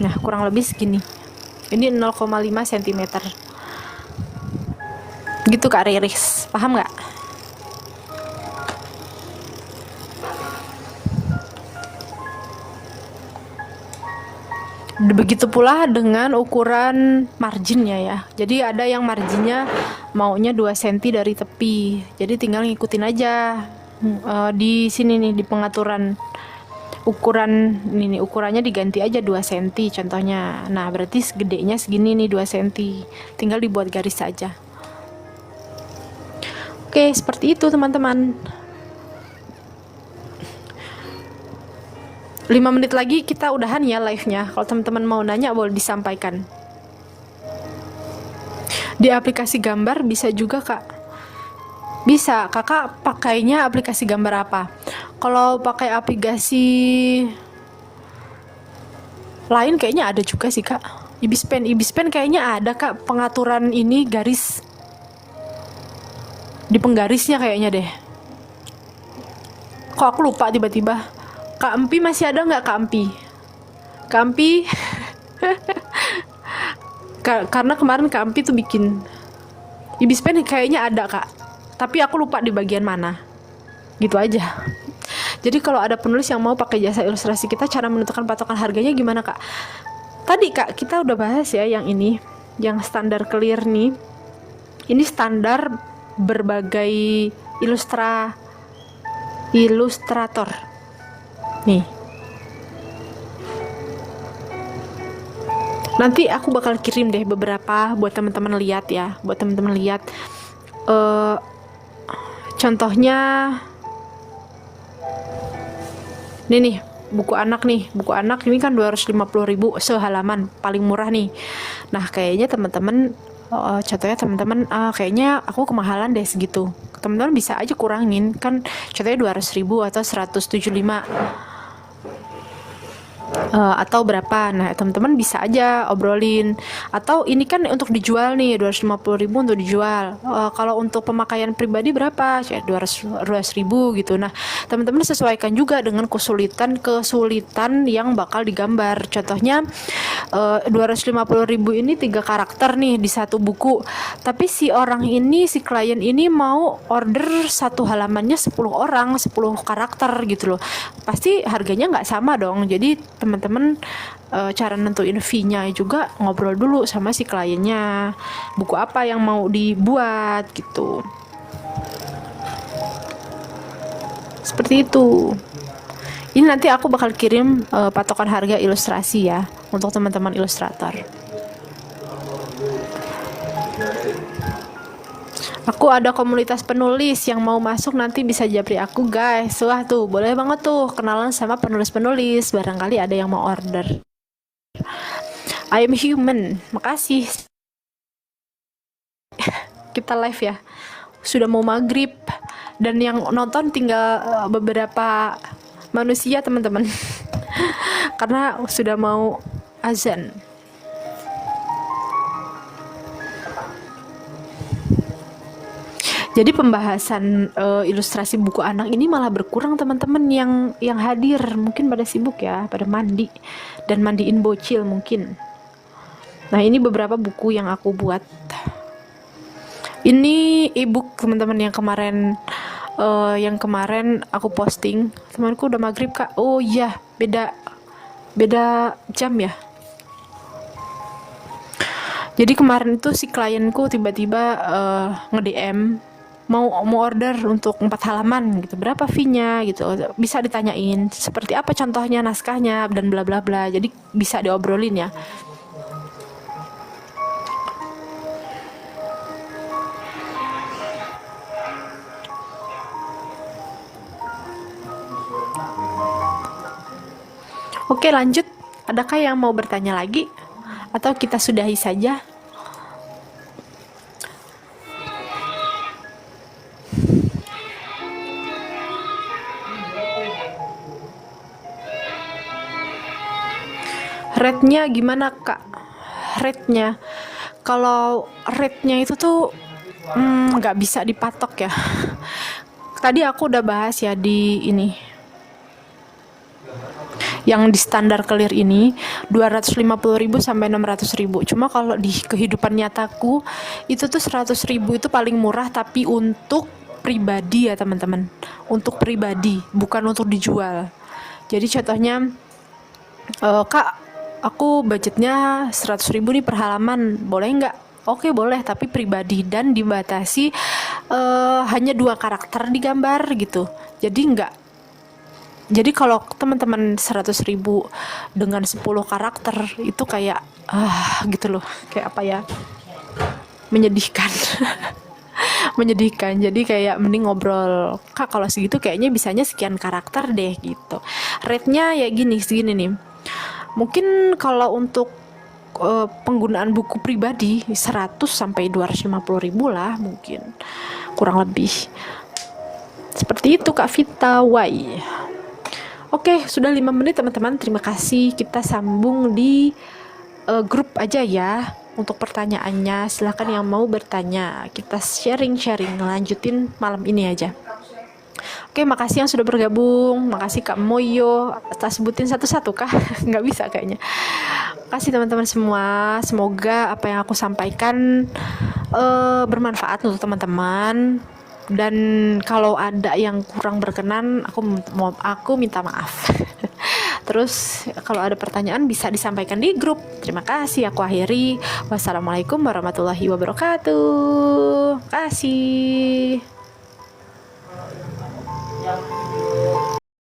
Nah, kurang lebih segini. Ini 0,5 cm. Gitu Kak Riris, paham nggak? Begitu pula dengan ukuran marginnya ya. Jadi ada yang marginnya maunya 2 cm dari tepi. Jadi tinggal ngikutin aja. Di sini nih di pengaturan ukuran ini, ukurannya diganti aja 2 cm contohnya. Nah, berarti segedenya segini nih 2 cm. Tinggal dibuat garis saja. Oke, seperti itu teman-teman. 5 menit lagi kita udahan ya live-nya. Kalau teman-teman mau nanya boleh disampaikan. Di aplikasi gambar bisa juga, Kak. Bisa. Kakak pakainya aplikasi gambar apa? Kalau pakai aplikasi lain kayaknya ada juga sih, Kak. Ibispen kayaknya ada, Kak, pengaturan ini garis di penggarisnya kayaknya deh. Kok aku lupa tiba-tiba. Kak Empi masih ada nggak, Kak Empi? Kak Empi karena kemarin Kak Empi tuh bikin Ibispen kayaknya ada, Kak, tapi aku lupa di bagian mana. Gitu aja. Jadi kalau ada penulis yang mau pakai jasa ilustrasi kita, cara menentukan patokan harganya gimana, Kak? Tadi, Kak, kita udah bahas ya yang ini, yang standar clear nih. Ini standar berbagai ilustrator. Nih. Nanti aku bakal kirim deh beberapa buat teman-teman lihat ya, contohnya ini nih, buku anak ini kan 250.000 sehalaman, paling murah nih. Nah, kayaknya teman-teman contohnya teman-teman kayaknya aku kemahalan deh segitu. Teman-teman bisa aja kurangin, kan contohnya 200.000 atau 175 atau berapa. Nah, teman-teman bisa aja obrolin. Atau ini kan untuk dijual nih, 250.000 untuk dijual. Kalau untuk pemakaian pribadi berapa? 200.000 gitu. Nah, teman-teman sesuaikan juga dengan kesulitan yang bakal digambar. Contohnya 250.000 ini 3 karakter nih di satu buku. Tapi si klien ini mau order satu halamannya 10 karakter gitu loh. Pasti harganya nggak sama dong. Jadi teman-teman cara nentuin fee-nya juga ngobrol dulu sama si kliennya, buku apa yang mau dibuat gitu. Seperti itu. Ini nanti aku bakal kirim patokan harga ilustrasi ya untuk teman-teman ilustrator. Aku ada komunitas penulis, yang mau masuk nanti bisa japri aku, guys. Wah tuh, boleh banget tuh kenalan sama penulis-penulis. Barangkali ada yang mau order. I am human. Makasih. Kita live ya. Sudah mau maghrib. Dan yang nonton tinggal beberapa manusia, teman-teman. Karena sudah mau azan. Jadi pembahasan ilustrasi buku anak ini malah berkurang, teman-teman yang hadir. Mungkin pada sibuk ya, pada mandi dan mandiin bocil mungkin. Nah, ini beberapa buku yang aku buat. Ini ebook, teman-teman, yang kemarin aku posting. Temanku udah maghrib, Kak. Oh iya, beda jam ya. Jadi kemarin itu si klienku tiba-tiba nge-DM mau order untuk 4 halaman gitu, berapa fee-nya gitu, bisa ditanyain seperti apa contohnya, naskahnya, dan bla bla bla. Jadi bisa diobrolin ya. Oke, lanjut. Adakah yang mau bertanya lagi atau kita sudahi saja? Rate-nya gimana, Kak? Rate-nya, kalau rate-nya itu tuh nggak bisa dipatok ya. Tadi aku udah bahas ya di ini, yang di standar clear ini 250.000 sampai 600.000. Cuma kalau di kehidupan nyataku itu tuh 100.000 itu paling murah, tapi untuk pribadi ya, teman-teman. Untuk pribadi, bukan untuk dijual. Jadi contohnya, Kak, aku budgetnya 100.000 nih per halaman, boleh nggak? Oke, boleh, tapi pribadi dan dibatasi hanya 2 karakter digambar gitu. Jadi kalau teman-teman 100.000 dengan 10 karakter itu kayak gitu loh, kayak apa ya, menyedihkan. menyedihkan. Jadi kayak mending ngobrol, Kak kalau segitu kayaknya bisanya sekian karakter deh gitu. Rate-nya ya gini segini nih. Mungkin kalau untuk penggunaan buku pribadi 100 sampai 250 ribu lah mungkin, kurang lebih seperti itu Kak Vita. Why? Oke, sudah 5 menit teman-teman, terima kasih. Kita sambung di grup aja ya untuk pertanyaannya. Silahkan yang mau bertanya, kita sharing-sharing, lanjutin malam ini aja. Oke, makasih yang sudah bergabung. Makasih Kak Moyo. Tak sebutin satu-satu kah? Nggak bisa kayaknya. Makasih teman-teman semua. Semoga apa yang aku sampaikan bermanfaat untuk teman-teman. Dan kalau ada yang kurang berkenan, aku minta maaf. Terus kalau ada pertanyaan bisa disampaikan di grup. Terima kasih. Aku akhiri. Wassalamualaikum warahmatullahi wabarakatuh. Kasih.